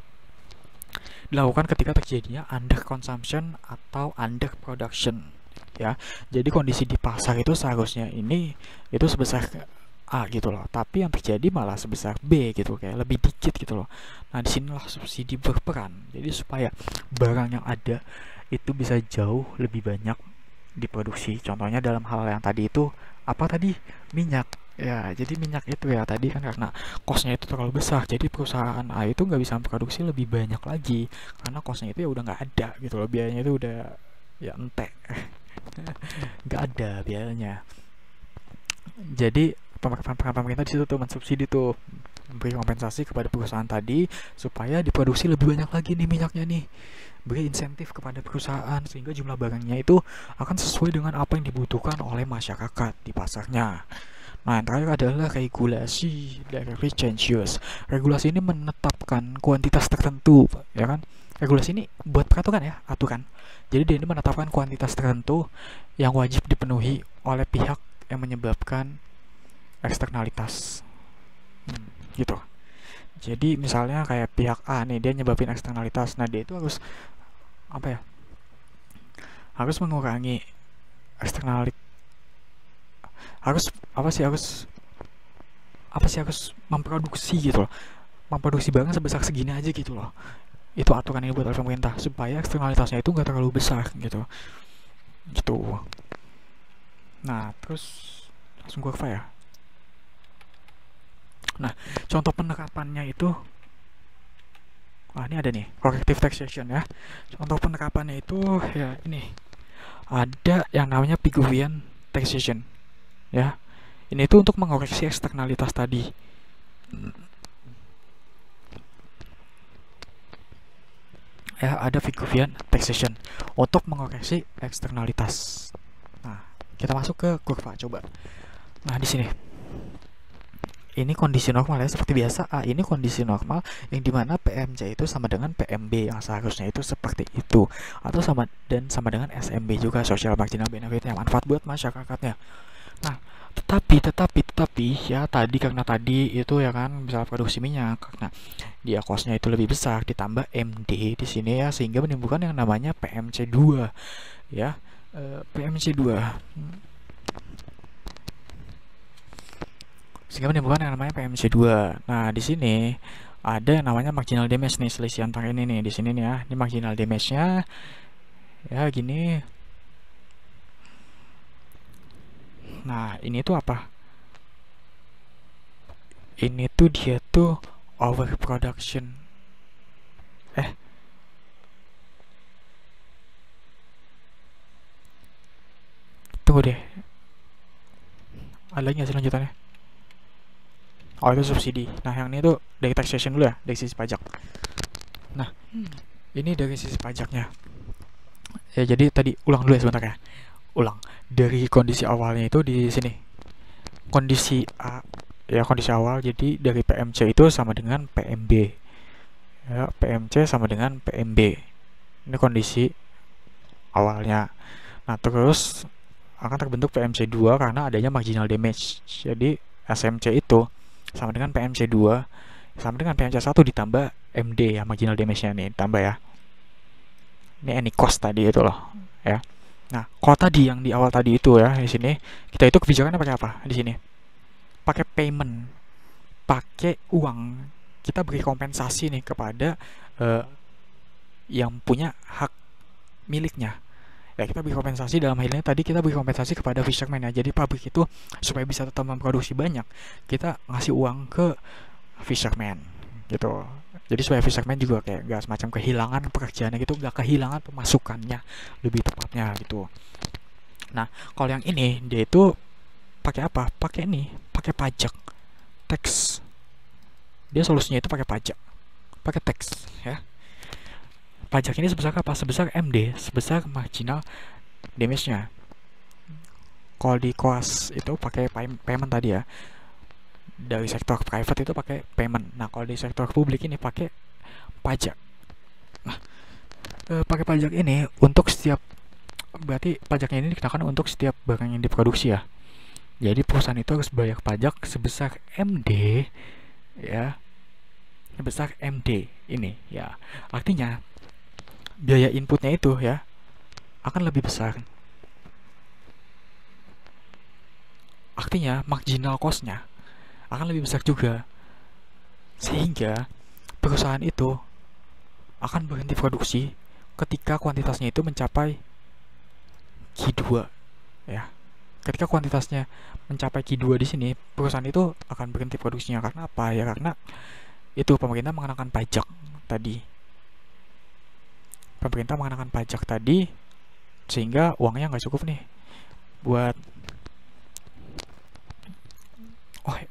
dilakukan ketika terjadinya under consumption atau under production ya. Jadi kondisi di pasar itu seharusnya itu sebesar A gitu loh, tapi yang terjadi malah sebesar B gitu, kayak lebih dikit gitu loh. Nah disinilah subsidi berperan, jadi supaya barang yang ada itu bisa jauh lebih banyak diproduksi. Contohnya dalam hal yang tadi itu apa tadi, minyak ya. Jadi minyak itu ya tadi kan karena kosnya itu terlalu besar, jadi perusahaan A itu nggak bisa memproduksi lebih banyak lagi karena kosnya itu ya udah nggak ada gitu loh, biayanya itu udah ya entek nggak ada biayanya. Jadi pemerintah di situ tuh mensubsidi tuh, memberi kompensasi kepada perusahaan tadi supaya diproduksi lebih banyak lagi nih minyaknya nih, beri insentif kepada perusahaan sehingga jumlah barangnya itu akan sesuai dengan apa yang dibutuhkan oleh masyarakat di pasarnya. Nah yang terakhir adalah regulasi dari changes. Regulasi ini menetapkan kuantitas tertentu ya kan. Regulasi ini buat peraturan ya, aturan. Jadi dia ini menetapkan kuantitas tertentu yang wajib dipenuhi oleh pihak yang menyebabkan eksternalitas gitu. Jadi misalnya kayak pihak A nih, dia nyebabin eksternalitas. Nah dia itu harus apa ya, harus mengurangi eksternalitas harus harus memproduksi gitu loh, memproduksi barang sebesar segini aja gitu loh. Itu aturan ini buat oleh pemerintah supaya eksternalitasnya itu nggak terlalu besar gitu. Nah terus langsung gue ya. Nah contoh penerapannya itu, ini ada nih corrective taxation ya. Contoh penerapannya itu ya ini, ada yang namanya Pigouvian taxation ya. Ini tuh untuk mengoreksi eksternalitas tadi. Ya, ada Pigouvian taxation untuk mengoreksi eksternalitas. Nah, kita masuk ke kurva coba. Nah, di sini. Ini kondisi normal ya, seperti biasa. Ini kondisi normal yang dimana PMC itu sama dengan PMB yang seharusnya itu seperti itu, atau sama dengan SMB juga, social marginal benefit, yang manfaat buat masyarakatnya. Nah, tetapi ya karena tadi itu ya kan bisa produksi minyak, karena dia costnya itu lebih besar, ditambah MD di sini ya, sehingga menimbulkan yang namanya PMC2 ya. PMC2 sehingga menimbulkan yang namanya PMC2. Nah, di sini ada yang namanya marginal damage nih, selisih antara ini nih, di sini nih ya. Ini marginal damage-nya ya gini. Nah, ini tuh apa? Ini tuh dia tuh overproduction. Tunggu deh. Ada lagi nggak sih lanjutannya? Oh, itu subsidi. Nah, yang ini tuh dari taxation dulu ya, dari sisi pajak. Nah, ini dari sisi pajaknya. Ya, jadi tadi ulang dulu ya sebentar ya. Ulang. Dari kondisi awalnya itu di sini. Kondisi A ya, kondisi awal, jadi dari PMC itu sama dengan PMB. Ya, PMC sama dengan PMB. Ini kondisi awalnya. Nah, terus akan terbentuk PMC2 karena adanya marginal damage. Jadi SMC itu sama dengan PMC2 sama dengan PMC1 ditambah MD ya, marginal damage-nya nih ditambah ya. Ini any cost tadi itu loh ya. Nah, kalau tadi yang di awal tadi itu ya, di sini kita itu kebijakannya pakai apa? Di sini pakai payment, pakai uang. Kita beri kompensasi nih kepada yang punya hak miliknya. Ya, kita beri kompensasi, dalam hal ini tadi kita beri kompensasi kepada fisherman ya. Jadi pabrik itu supaya bisa tetap memproduksi banyak, kita ngasih uang ke fisherman gitu. Jadi supaya fisherman juga kayak gak semacam kehilangan pekerjaannya gitu, gak kehilangan pemasukannya lebih tepatnya gitu. Nah, kalau yang ini dia itu pakai apa? Pakai pajak, tax. Dia solusinya itu pakai pajak, pakai tax ya. Pajak ini sebesar apa? Sebesar MD, sebesar marginal damage-nya. Kalau di koas itu pakai payment tadi ya. Dari sektor private itu pakai payment. Nah, kalau di sektor publik ini pakai pajak. Nah, pakai pajak ini untuk setiap, berarti pajaknya ini dikenakan untuk setiap barang yang diproduksi ya. Jadi perusahaan itu harus bayar pajak sebesar MD ya. Sebesar MD ini ya. Artinya biaya inputnya itu ya akan lebih besar. Artinya marginal cost-nya akan lebih besar juga. Sehingga perusahaan itu akan berhenti produksi ketika kuantitasnya itu mencapai Q2 ya. Ketika kuantitasnya mencapai Q2 di sini, perusahaan itu akan berhenti produksinya. Karena apa ya? Karena itu pemerintah mengenakan pajak tadi. Pemerintah mengenakan pajak tadi, sehingga uangnya nggak cukup nih buat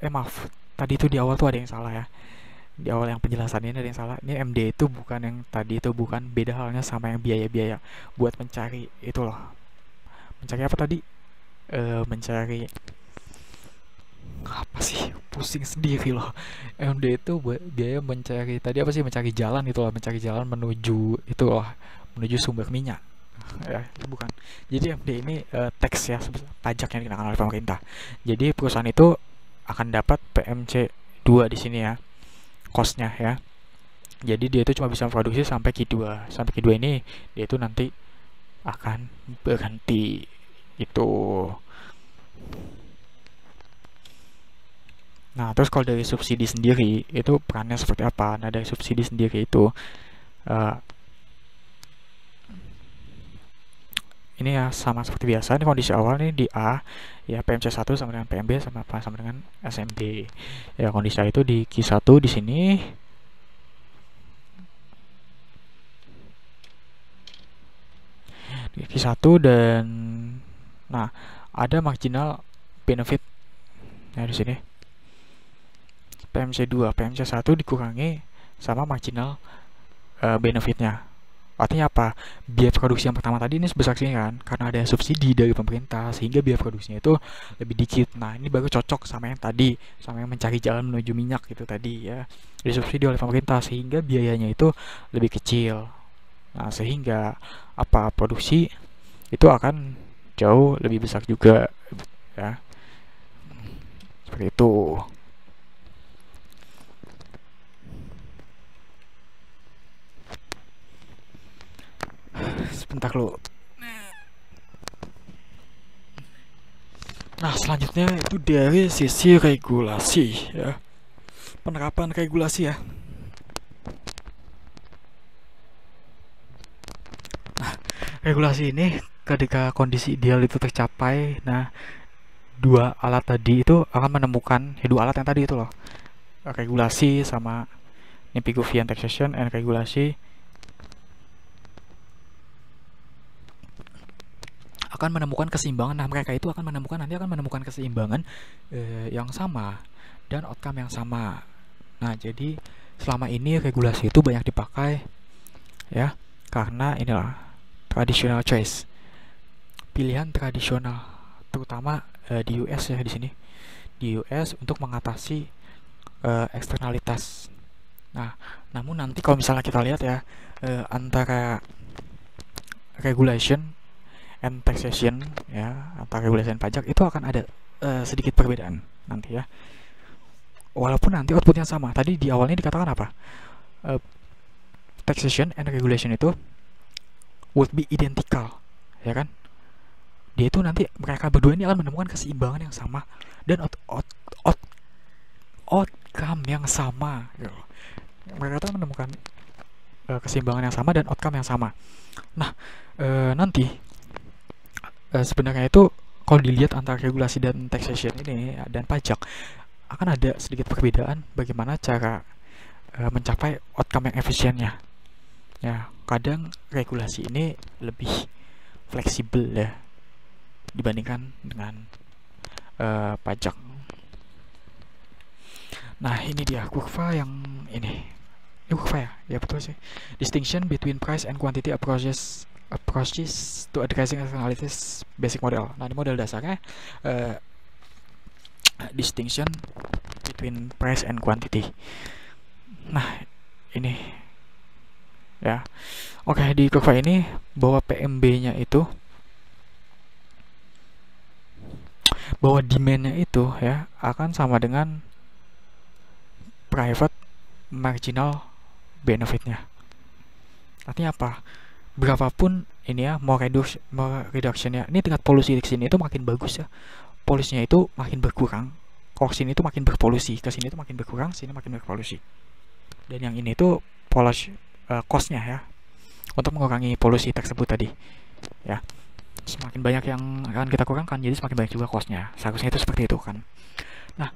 maaf, tadi itu di awal tuh ada yang salah ya. Di awal yang penjelasannya ini ada yang salah. Ini MD itu bukan yang tadi itu, bukan, beda halnya sama yang biaya-biaya buat mencari itu loh. Mencari apa tadi? Mencari apa sih? Pusing sendiri loh. MD itu buat biaya mencari tadi apa sih? Mencari jalan itu loh, mencari jalan menuju itu loh, menuju sumber minyak. Ya, itu bukan. Jadi MD ini tax ya, pajak yang dikenakan oleh pemerintah. Jadi perusahaan itu akan dapat PMC 2 di sini ya, cost-nya ya. Jadi dia itu cuma bisa produksi sampai Q2. Sampai Q2 ini dia itu nanti akan berhenti itu. Nah, terus kalau dari subsidi sendiri itu perannya seperti apa? Nah, dari subsidi sendiri itu uh, ini ya sama seperti biasa. Ini kondisi awal nih di A, ya PMC1 sama dengan PMB sama dengan SMB. Ya, kondisi A itu di Q1 di sini. Di Q1 dan nah, ada marginal benefit ya di sini. PMC2, PMC1 dikurangi sama marginal benefitnya. Artinya apa? Biaya produksi yang pertama tadi ini sebesar sini kan, karena ada subsidi dari pemerintah sehingga biaya produksinya itu lebih dikit. Nah, ini baru cocok sama yang tadi, sama yang mencari jalan menuju minyak gitu tadi ya. Disubsidi oleh pemerintah sehingga biayanya itu lebih kecil. Nah, sehingga apa produksi itu akan jauh lebih besar juga ya. Seperti itu. Sebentar lo. Nah, selanjutnya itu dari sisi regulasi ya. Penerapan regulasi ya. Nah, regulasi ini ketika kondisi ideal itu tercapai, nah dua alat tadi itu akan menemukan dua alat yang tadi itu loh. Regulasi sama ini Pigouvian taxation and regulasi akan menemukan keseimbangan. Nah, mereka itu akan menemukan keseimbangan yang sama dan outcome yang sama. Nah, jadi selama ini regulasi itu banyak dipakai ya karena inilah traditional choice, pilihan tradisional, terutama di US ya di sini. Di US untuk mengatasi eksternalitas. Nah, namun nanti kalau misalnya kita lihat ya antara regulation and taxation ya, antara regulasi dan pajak itu akan ada sedikit perbedaan nanti ya. Walaupun nanti outputnya sama. Tadi di awalnya dikatakan apa? Taxation and regulation itu would be identical, ya kan? Dia itu nanti mereka berdua ini akan menemukan keseimbangan yang sama dan outcome yang sama. Gitu. Mereka akan menemukan keseimbangan yang sama dan outcome yang sama. Nah, nanti sebenarnya itu kalau dilihat antara regulasi dan taxation ini dan pajak akan ada sedikit perbedaan bagaimana cara mencapai outcome yang efisiennya. Ya, kadang regulasi ini lebih fleksibel ya dibandingkan dengan pajak. Nah, ini dia kurva yang ini kurva ya, ya betul sih. Distinction between price and quantity approaches to addressing externalities basic model. Nah, ini model dasarnya distinction between price and quantity. Nah, ini ya. Oke, di kurva ini bahwa PMB-nya itu bahwa demand-nya itu ya akan sama dengan private marginal benefit-nya. Artinya apa? Berapapun ini ya mau reduction-nya, ini tingkat polusi di sini itu makin bagus ya. Polusinya itu makin berkurang. Kalau sini itu makin berpolusi, ke sini itu makin berkurang, sini makin berpolusi. Dan yang ini itu cost-nya ya untuk mengurangi polusi tersebut tadi. Ya. Semakin banyak yang akan kita kurangkan, jadi semakin banyak juga cost-nya. Seharusnya itu seperti itu kan. Nah,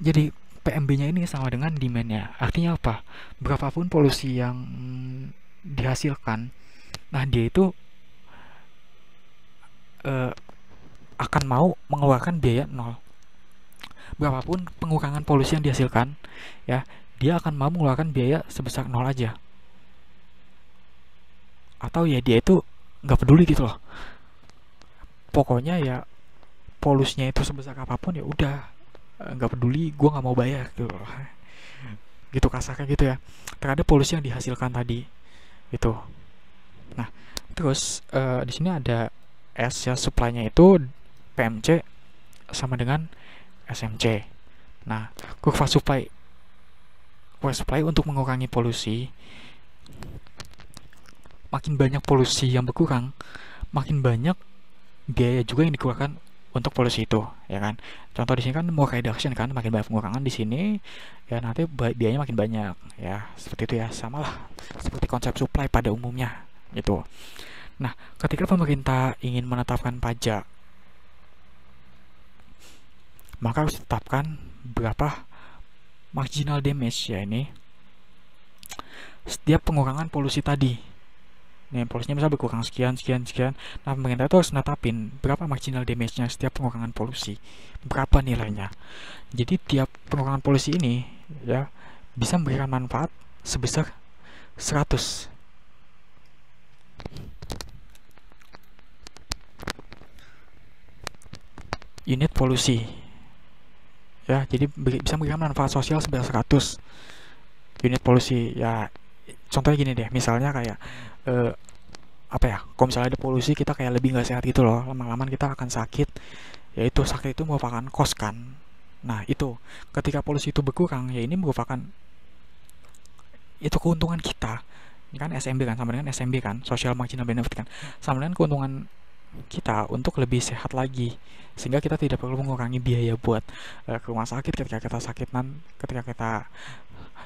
jadi PMB-nya ini sama dengan demand-nya. Artinya apa? Berapapun polusi yang dihasilkan, nah dia itu akan mau mengeluarkan biaya nol. Berapapun pengurangan polusi yang dihasilkan, ya dia akan mau mengeluarkan biaya sebesar nol aja. Atau ya dia itu nggak peduli gitu loh. Pokoknya ya polusinya itu sebesar apapun ya udah nggak peduli, gue nggak mau bayar gitu loh. Gitu kasarnya gitu ya terhadap polusi yang dihasilkan tadi itu. Nah, terus di sini ada S ya, supply-nya itu PMC sama dengan SMC. Nah, kurva supply untuk mengurangi polusi, makin banyak polusi yang berkurang, makin banyak biaya juga yang dikeluarkan untuk polusi itu, ya kan. Contoh di sini kan more reduction kan, makin banyak pengurangan di sini, ya nanti biayanya makin banyak, ya seperti itu ya, samalah seperti konsep supply pada umumnya gitu. Nah, ketika pemerintah ingin menetapkan pajak, maka harus tetapkan berapa marginal damage ya ini setiap pengurangan polusi tadi. Nih, polusinya bisa berkurang sekian. Nah, pemerintah itu harus netapin berapa marginal damage-nya setiap pengurangan polusi, berapa nilainya. Jadi tiap pengurangan polusi ini ya bisa memberikan manfaat sebesar 100 unit polusi. Ya, jadi bisa memberikan manfaat sosial sebesar 100 unit polusi. Ya, contohnya gini deh, misalnya kayak apa ya, kalau misalnya ada polusi kita kayak lebih nggak sehat gitu loh, lama-lama kita akan sakit, yaitu sakit itu merupakan cost kan. Nah itu ketika polusi itu berkurang, ya ini merupakan itu keuntungan kita. Ini kan SMB kan, sama dengan SMB kan, social marginal benefit kan, sama dengan keuntungan kita untuk lebih sehat lagi, sehingga kita tidak perlu mengurangi biaya buat ke rumah sakit ketika kita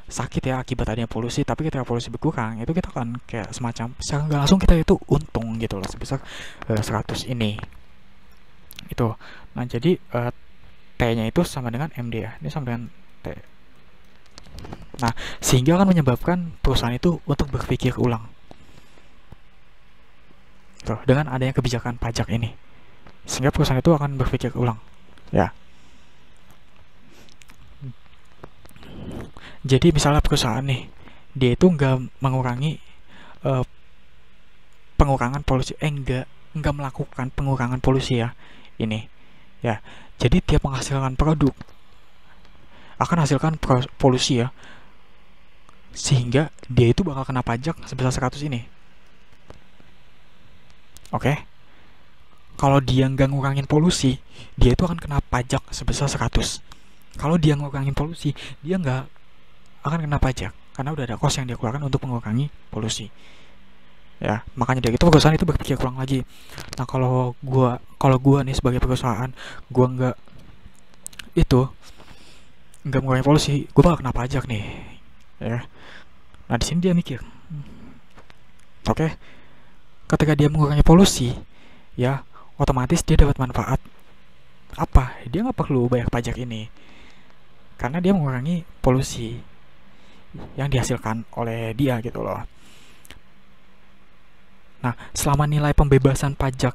sakit ya akibat adanya polusi. Tapi ketika polusi berkurang, itu kita kan kayak semacam secara nggak langsung kita itu untung gitu loh sebesar 100 ini itu. Nah jadi T-nya itu sama dengan MD ya, ini sama dengan T. Nah sehingga akan menyebabkan perusahaan itu untuk berpikir ulang tuh, dengan adanya kebijakan pajak ini, sehingga perusahaan itu akan berpikir ulang ya. Jadi misalnya perusahaan nih, dia itu nggak mengurangi pengurangan polusi, nggak melakukan pengurangan polusi ya ini ya. Jadi tiap menghasilkan produk akan hasilkan polusi ya, sehingga dia itu bakal kena pajak sebesar 100 ini. Oke. Kalau dia nggak ngurangin polusi, dia itu akan kena pajak sebesar 100. Kalau dia ngurangin polusi, dia nggak akan kena pajak karena udah ada cost yang dia keluarkan untuk mengurangi polusi ya. Makanya dari itu perusahaan itu berpikir ulang lagi. Nah kalau gua nih sebagai perusahaan, gua nggak mengurangi polusi, gua bakal kena pajak nih ya. Nah di sini dia mikir, oke, ketika dia mengurangi polusi ya, otomatis dia dapat manfaat apa, dia nggak perlu bayar pajak ini karena dia mengurangi polusi yang dihasilkan oleh dia gitu loh. Nah selama nilai pembebasan pajak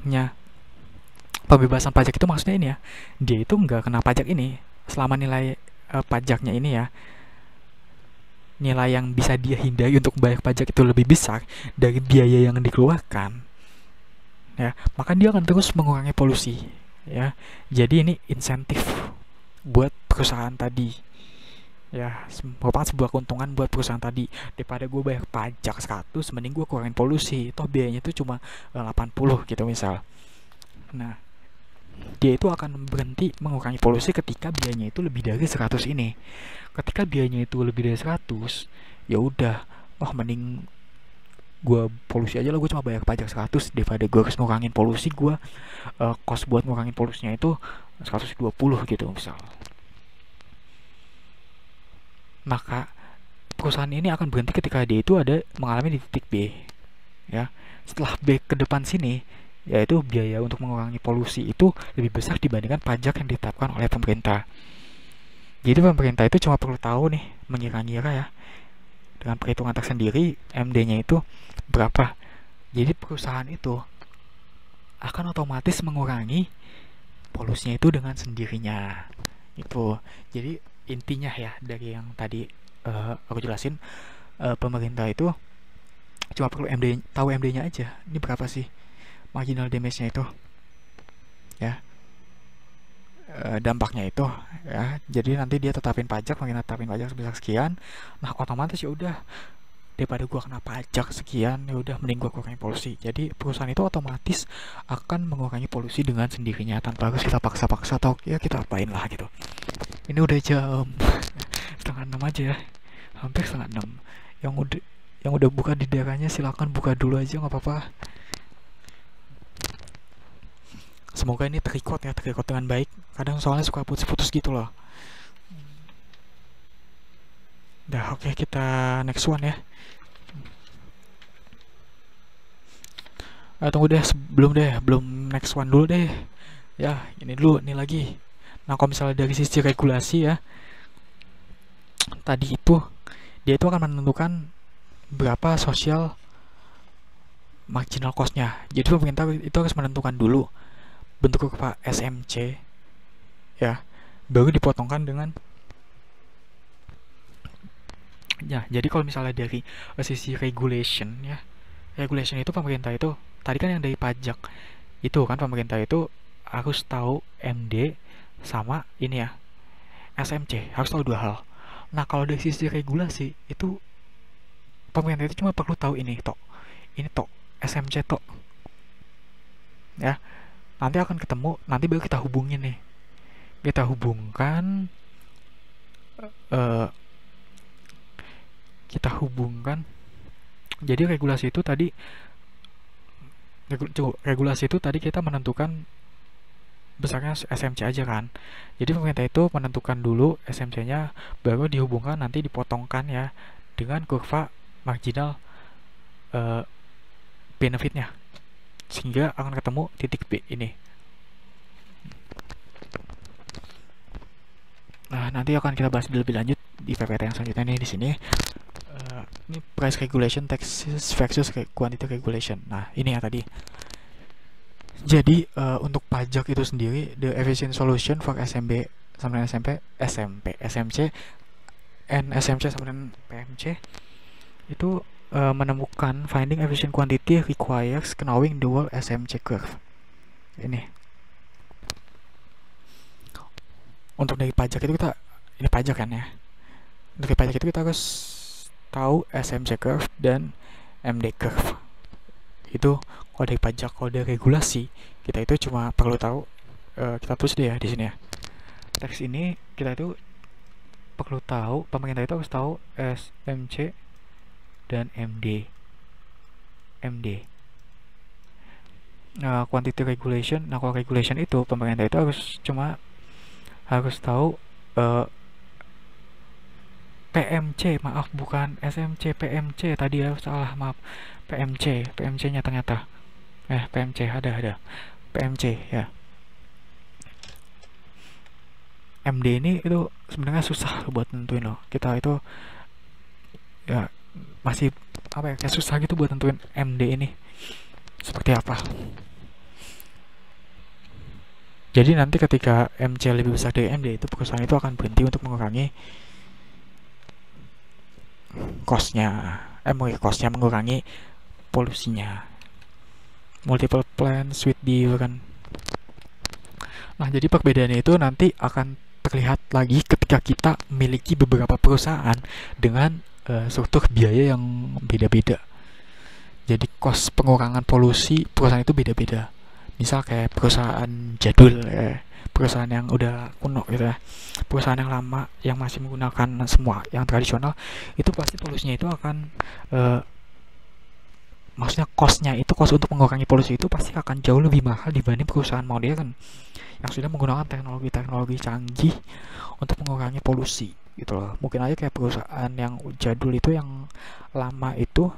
itu maksudnya ini ya, dia itu nggak kena pajak ini selama nilai pajaknya ini ya, nilai yang bisa dia hindari untuk bayar pajak itu lebih besar dari biaya yang dikeluarkan ya, maka dia akan terus mengurangi polusi ya. Jadi ini insentif buat perusahaan tadi ya, merupakan sebuah keuntungan buat perusahaan tadi. Daripada gue bayar pajak 100, mending gue kurangin polusi, toh biayanya itu cuma 80 gitu misal. Nah dia itu akan berhenti mengurangi polusi ketika biayanya itu lebih dari 100 ini. Ketika biayanya itu lebih dari 100, ya udah, mending gue polusi aja lah, gue cuma bayar pajak 100 daripada gue harus ngurangin polusi. Gue cost buat ngurangin polusinya itu 120 gitu misal. Maka perusahaan ini akan berhenti ketika dia itu ada mengalami di titik B ya. Setelah B ke depan sini, yaitu biaya untuk mengurangi polusi itu lebih besar dibandingkan pajak yang ditetapkan oleh pemerintah. Jadi pemerintah itu cuma perlu tahu nih, mengira-ngira ya, dengan perhitungan tersendiri MD-nya itu berapa. Jadi perusahaan itu akan otomatis mengurangi polusinya itu dengan sendirinya itu. Jadi intinya ya dari yang tadi aku jelasin, pemerintah itu cuma perlu tahu MD-nya aja, ini berapa sih marginal damage-nya itu ya, dampaknya itu ya. Jadi nanti dia tetapin pajak sebesar sekian. Nah otomatis ya udah, daripada gua kena pajak sekian, ya udah mending gua kurangi polusi. Jadi perusahaan itu otomatis akan mengurangi polusi dengan sendirinya tanpa harus kita paksa-paksa atau ya kita apain lah gitu. Ini udah jam 5:30 aja ya, hampir 5:30. Yang udah buka di daerahnya silakan buka dulu aja, nggak apa-apa. Semoga ini terrecord ya, terrecord dengan baik. Kadang soalnya suka putus-putus gitu loh. Dah, oke, kita next one ya. Tunggu deh, belum next one dulu deh. Ya, ini dulu, ini lagi. Nah, kalau misalnya dari sisi regulasi ya, tadi itu dia itu akan menentukan berapa sosial marginal cost-nya. Jadi pemerintah itu harus menentukan dulu bentuk upah SMC ya, baru dipotongkan dengan ya. Jadi kalau misalnya dari sisi regulation ya, regulation itu pemerintah itu tadi kan yang dari pajak itu kan, pemerintah itu harus tahu MD sama ini ya SMC, harus tahu dua hal. Nah, kalau dari sisi regulasi itu pemerintah itu cuma perlu tahu ini tok SMC tok ya. Nanti akan ketemu, nanti baru kita hubungin nih, kita hubungkan jadi regulasi itu tadi kita menentukan besarnya SMC aja kan. Jadi pemerintah itu menentukan dulu SMC-nya, baru dihubungkan, nanti dipotongkan ya dengan kurva marginal benefitnya, sehingga akan ketemu titik B ini. Nah, nanti akan kita bahas lebih lanjut di PPT yang selanjutnya nih di sini. Ini price regulation taxes versus quantity regulation. Nah, ini ya tadi. Jadi untuk pajak itu sendiri, the efficient solution for SMB sama dengan SMC and SMC sama dengan PMC itu menemukan finding efficient quantity requires knowing the whole SMC curve. Ini untuk dari pajak itu ini pajak kan ya. Dari pajak itu kita harus tahu SMC curve dan MD curve. Itu kalau dari pajak. Kalau dari regulasi kita itu cuma perlu tahu, kita tulis deh ya di sini ya. Teks ini kita itu perlu tahu, pemerintah itu harus tahu SMC dan MD. Quantity regulation. Nah, kalau regulation itu pemerintah itu harus tahu PMC, maaf bukan SMC, PMC tadi ya, salah, maaf. PMC-nya ternyata PMC ada PMC ya. MD ini itu sebenarnya susah buat nentuin loh. Kita itu ya masih kayak susah gitu buat nentuin MD ini seperti apa. Jadi nanti ketika MC lebih besar dari MD, itu perusahaan itu akan berhenti untuk mengurangi mengurangi polusinya. Multiple plants with deal kan. Nah, jadi perbedaannya itu nanti akan terlihat lagi ketika kita memiliki beberapa perusahaan dengan struktur biaya yang beda-beda. Jadi cost pengurangan polusi perusahaan itu beda-beda. Misal kayak perusahaan jadul perusahaan yang udah kuno gitu ya, perusahaan yang lama yang masih menggunakan semua yang tradisional, itu pasti polusinya itu akan maksudnya cost untuk mengurangi polusi itu pasti akan jauh lebih mahal dibanding perusahaan modern yang sudah menggunakan teknologi canggih untuk mengurangi polusi gitu loh. Mungkin aja kayak perusahaan yang jadul itu, yang lama itu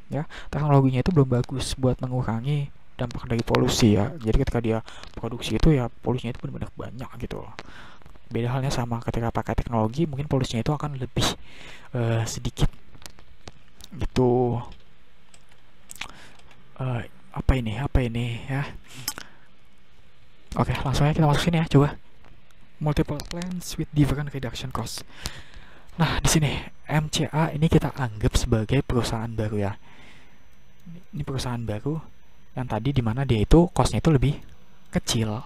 ya, teknologinya itu belum bagus buat mengurangi dampak dari polusi ya. Jadi ketika dia produksi itu ya polusinya itu benar-benar banyak gitu loh. Beda halnya sama ketika pakai teknologi, mungkin polusinya itu akan lebih sedikit gitu. Apa ini ya. Oke, langsung aja kita masuk sini ya, coba. Multiple plants with different reduction cost. Nah, di sini MCA ini kita anggap sebagai perusahaan baru ya. Ini perusahaan baru yang tadi dimana dia itu cost-nya itu lebih kecil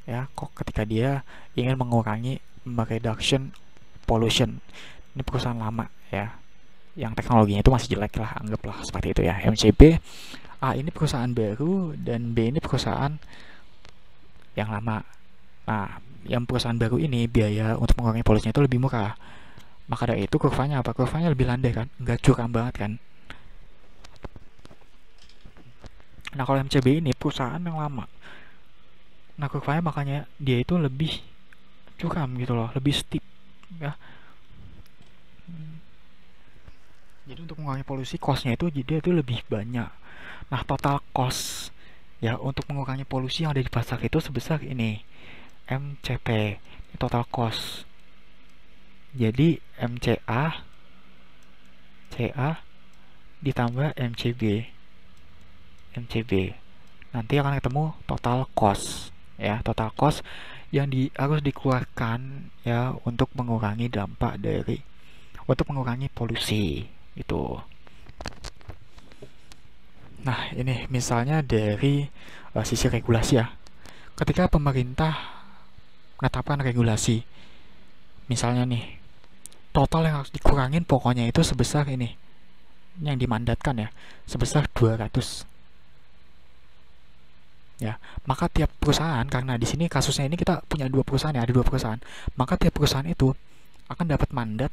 ya, kok ketika dia ingin mengurangi reduction pollution. Ini perusahaan lama ya, yang teknologinya itu masih jelek lah, anggaplah seperti itu ya. MCB A ini perusahaan baru dan B ini perusahaan yang lama. Nah, yang perusahaan baru ini biaya untuk mengurangi polusinya itu lebih murah. Maka dari itu kurvanya apa? Kurvanya lebih landai kan, nggak curam banget kan. Nah, kalau MCB ini perusahaan yang lama, Nah kurvanya makanya dia itu lebih curam gitu loh, lebih steep ya. Jadi untuk mengurangi polusi, costnya itu dia itu lebih banyak. Nah total cost ya untuk mengurangi polusi yang ada di pasar itu sebesar ini MCP, total cost. Jadi CA ditambah MCB nanti akan ketemu total cost ya, total cost yang harus dikeluarkan ya untuk mengurangi dampak dari untuk mengurangi polusi itu. Nah ini misalnya dari sisi regulasi ya, ketika pemerintah menetapkan regulasi, misalnya nih total yang harus dikurangin pokoknya itu sebesar ini yang dimandatkan ya, sebesar 200 ya. Maka tiap perusahaan, karena di sini kasusnya ini kita punya dua perusahaan ya, ada dua perusahaan, maka tiap perusahaan itu akan dapat mandat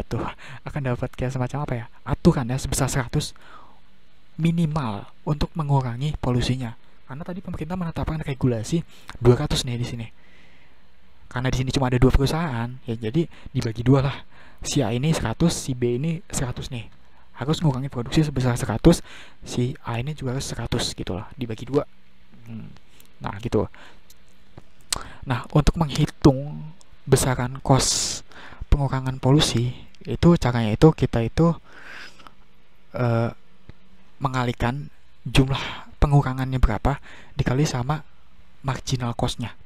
tuh, akan dapat kayak semacam apa ya, aturan ya sebesar 100 minimal untuk mengurangi polusinya. Karena tadi pemerintah menetapkan regulasi 200 nih di sini. Karena di sini cuma ada dua perusahaan, ya jadi dibagi dua lah. Si A ini 100, si B ini 100 nih. Harus mengurangi produksi sebesar 100, si A ini juga harus 100 gitu lah, dibagi dua. Nah gitu. Nah untuk menghitung besaran cost pengurangan polusi itu caranya itu kita itu mengalihkan jumlah pengurangannya berapa dikali sama marginal costnya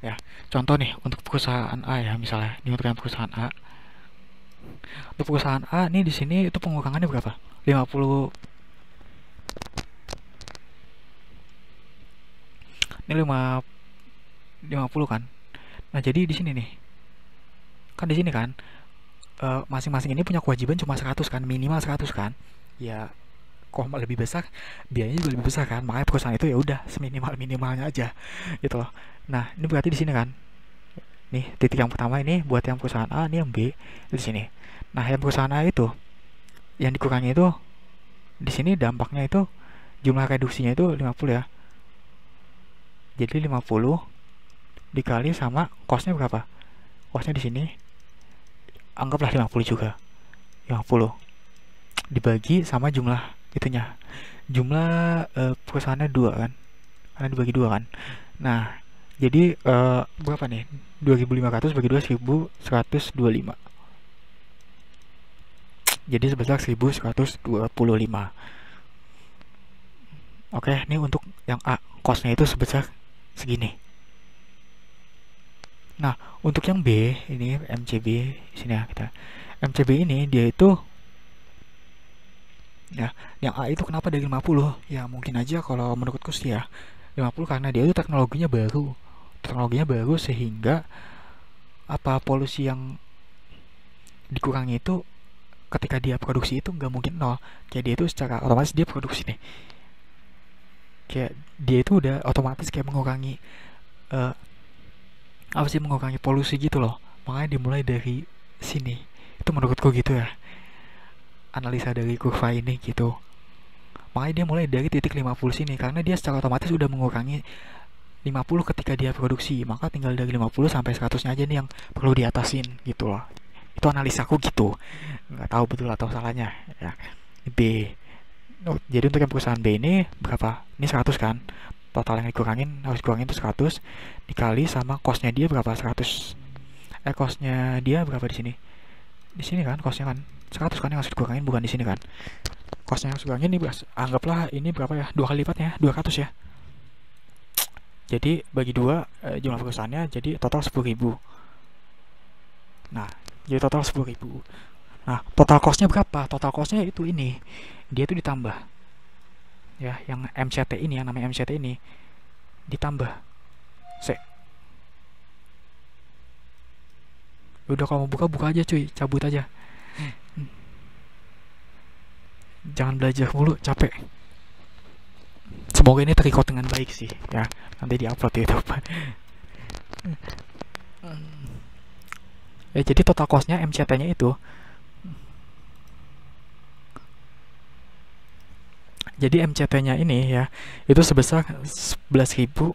ya. Contoh nih untuk perusahaan A ya, misalnya ini untuk perusahaan A. Untuk perusahaan A nih di sini itu pengurangannya berapa? 50. Ini 50 kan. Nah, jadi di sini nih. Kan di sini kan masing-masing ini punya kewajiban cuma 100 kan, minimal 100 kan. Ya kok lebih besar, biayanya juga lebih besar kan. Makanya perusahaan itu ya udah seminimal-minimalnya aja gitu loh. Nah, ini berarti di sini kan. Nih, titik yang pertama ini buat yang perusahaan A, ini yang B di sini. Nah, yang perusahaan A itu yang dikurangi itu di sini dampaknya itu jumlah reduksinya itu 50 ya. Jadi 50 dikali sama costnya berapa? Costnya di sini anggaplah 50 juga. 50 dibagi sama jumlah itunya. Jumlah perusahaannya 2 kan. Karena dibagi 2 kan. Nah, jadi berapa nih? 2500 bagi 2 1125. Jadi sebesar 1125. Oke, ini untuk yang A, costnya itu sebesar segini. Nah, untuk yang B, ini MCB sini ya kita. MCB ini dia itu ya, yang A itu kenapa dari 50? Ya mungkin aja kalau menurutku sih ya 50 karena dia itu teknologinya baru. Teknologinya baru sehingga apa polusi yang dikurangi itu ketika dia produksi itu nggak mungkin nol. Kayak dia itu secara otomatis dia produksi nih. Kayak dia itu udah otomatis kayak mengurangi apa sih, mengurangi polusi gitu loh. Makanya dimulai dari sini. Itu menurutku gitu ya, analisa dari kurva ini gitu. Makanya dia mulai dari titik 50 sini karena dia secara otomatis udah mengurangi 50 ketika dia produksi. Maka tinggal dari 50 sampai 100-nya aja nih yang perlu diatasin gitu loh. Itu analisaku gitu. Nggak tahu betul atau salahnya ya. B. Jadi untuk yang perusahaan B ini berapa? Ini 100 kan. Total yang harus dikurangin itu 100 dikali sama costnya dia berapa? 100. Costnya dia berapa di sini? Di sini kan costnya kan 100 kan yang harus dikurangin, bukan di sini kan. Costnya yang harus dikurangin ini anggaplah ini berapa ya? 2 kali lipatnya, 200 ya. Jadi bagi 2 jumlah perusahaannya jadi total 10.000. Nah, jadi total 10.000. Nah, total costnya berapa? Total costnya itu ini. Dia itu ditambah ya, yang MCT ini, yang namanya MCT ini ditambah udah, kalau mau buka aja cuy, cabut aja. Jangan belajar mulu, capek. Semoga ini terrecord dengan baik sih ya, nanti diupload di YouTube. Ya, jadi total costnya MCT-nya itu Jadi MCT-nya ini ya itu sebesar 11.125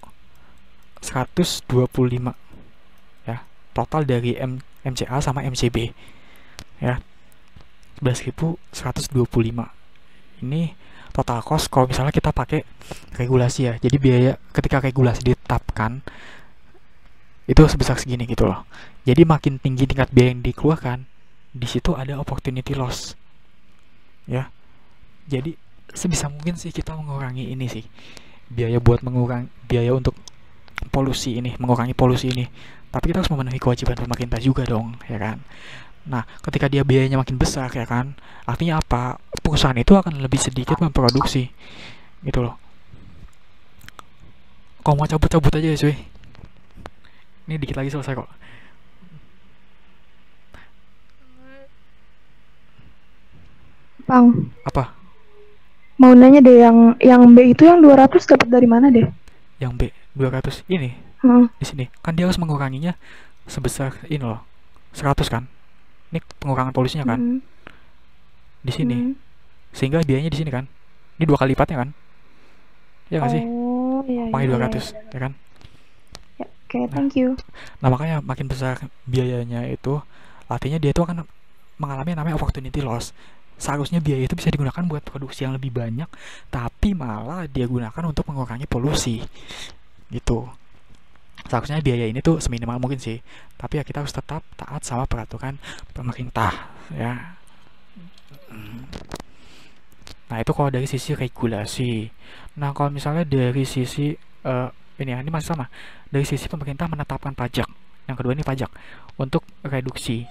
ya. Total dari MCA sama MCB ya 11.125. Ini total cost kalau misalnya kita pakai regulasi ya. Jadi biaya ketika regulasi ditetapkan itu sebesar segini gitu loh. Jadi makin tinggi tingkat biaya yang dikeluarkan, di situ ada opportunity loss ya. Jadi sebisa mungkin sih kita mengurangi ini sih, biaya untuk mengurangi polusi ini. Tapi kita harus memenuhi kewajiban pemerintah juga dong, ya kan. Nah, ketika dia biayanya makin besar ya kan, artinya apa? Perusahaan itu akan lebih sedikit memproduksi gitu loh. Kalau mau cabut-cabut aja ya cuy, ini dikit lagi selesai kok. Bang, Apa? mau nanya deh, yang B itu yang 200 dapat dari mana deh? Yang B 200 ini di sini kan dia harus menguranginya sebesar ini loh 100 kan. Ini pengurangan polusinya kan di sini, sehingga biayanya di sini kan ini 2 kali lipatnya kan, ya nggak sih? Oh iya, Makanya 200 iya. ya kan. Ya, oke, thank you. Nah makanya makin besar biayanya itu artinya dia itu akan mengalami yang namanya opportunity loss. Seharusnya biaya itu bisa digunakan buat produksi yang lebih banyak, tapi malah dia gunakan untuk mengurangi polusi gitu. Seharusnya biaya ini tuh seminimal mungkin sih, tapi ya kita harus tetap taat sama peraturan pemerintah ya. Nah itu kalau dari sisi regulasi. Nah kalau misalnya dari sisi ini masih sama. Dari sisi pemerintah menetapkan pajak. Yang kedua ini pajak untuk reduksi.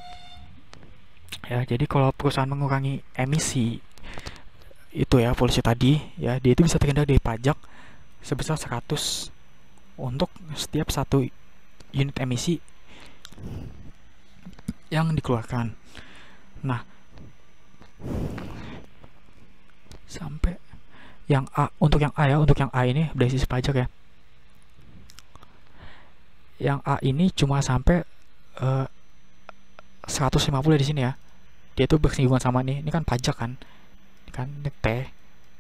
Ya, jadi kalau perusahaan mengurangi emisi itu ya polusi tadi ya, dia itu bisa terhindar dari pajak sebesar 100 untuk setiap 1 unit emisi yang dikeluarkan. Nah, sampai yang A, untuk yang A ini dari sisi pajak ya. Yang A ini cuma sampai 150 di sini ya. Dia tuh bersinggungan sama ini kan pajak kan. Ini T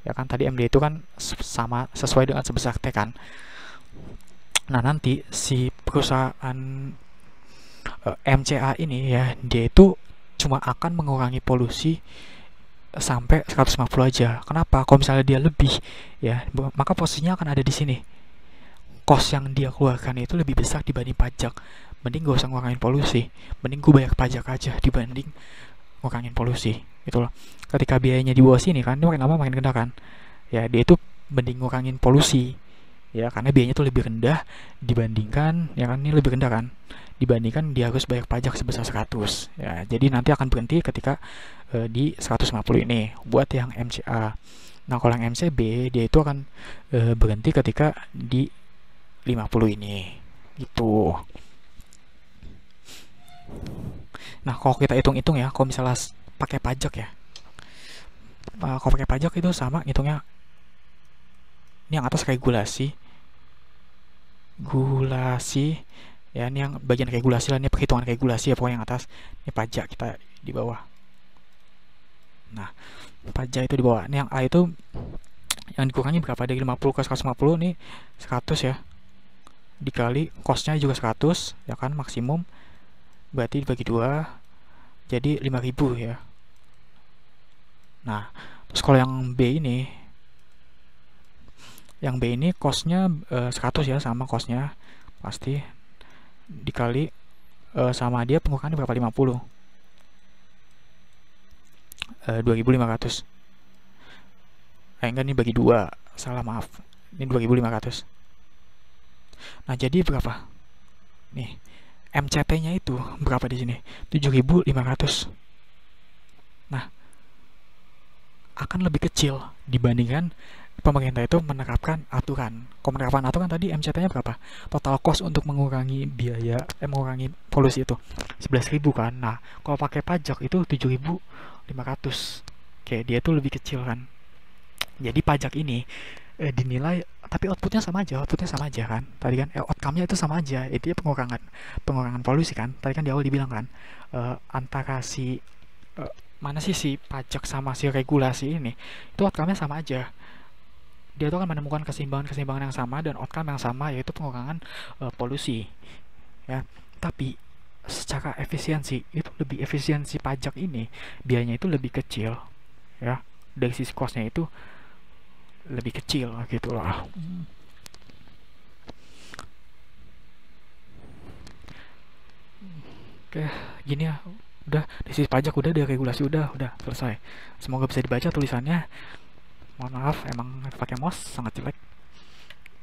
ya kan, tadi MD itu kan sama sesuai dengan sebesar T kan. Nah, nanti si perusahaan MCA ini ya, dia itu cuma akan mengurangi polusi sampai 150 aja. Kenapa? Kalau misalnya dia lebih ya, maka posisinya akan ada di sini. Cost yang dia keluarkan itu lebih besar dibanding pajak. Mending gak usah ngurangin polusi, mending gue bayar pajak aja dibanding ngurangin polusi gitu loh. Ketika biayanya di bawah sini kan, dia makin lama makin rendah kan. Ya dia itu mending ngurangin polusi ya, karena biayanya tuh lebih rendah dibandingkan ya kan, ini lebih rendah kan dibandingkan dia harus bayar pajak sebesar 100 ya. Jadi nanti akan berhenti ketika di 150 ini buat yang MCA. Nah kalau yang MCB dia itu akan berhenti ketika di 50 ini gitu. Nah kalau kita hitung-hitung ya, kalau misalnya pakai pajak ya, kalau pakai pajak itu sama hitungnya. Ini yang atas regulasi ya, ini yang bagian regulasi lah, ini perhitungan regulasi ya pokoknya yang atas. Ini pajak kita di bawah. Nah pajak itu di bawah. Ini yang A itu yang dikurangi berapa, dari 50 ke 150 nih 100 ya, dikali costnya juga 100 ya kan, maksimum berarti dibagi 2 jadi 5.000 ya. Nah terus kalau yang B ini costnya 100 ya, sama costnya pasti dikali sama dia pengurangannya berapa, 50 2.500. Enggak, ini bagi 2, salah maaf, ini 2.500. Nah jadi berapa nih MCT nya itu berapa di sini, 7.500. Nah akan lebih kecil dibandingkan pemerintah itu menerapkan aturan. Kalau menerapkan aturan tadi MCT nya berapa, total cost untuk mengurangi biaya mengurangi polusi itu 11.000 kan. Nah kalau pakai pajak itu 7.500. Oke, dia tuh lebih kecil kan. Jadi pajak ini dinilai, tapi outputnya sama aja kan tadi kan, outcome-nya itu sama aja, itu ya pengurangan polusi kan. Tadi kan di awal dibilang kan antara si mana sih si pajak sama si regulasi ini itu outcome-nya sama aja. dia tuh akan menemukan keseimbangan yang sama dan outcome yang sama, yaitu pengurangan polusi ya. Tapi secara efisiensi itu lebih efisiensi pajak ini biayanya itu lebih kecil ya, dari sisi costnya itu lebih kecil gitu loh. Oke, gini ya, udah dari sisi pajak udah, dari regulasi udah selesai. Semoga bisa dibaca tulisannya. Mohon maaf, emang pakai mouse sangat jelek.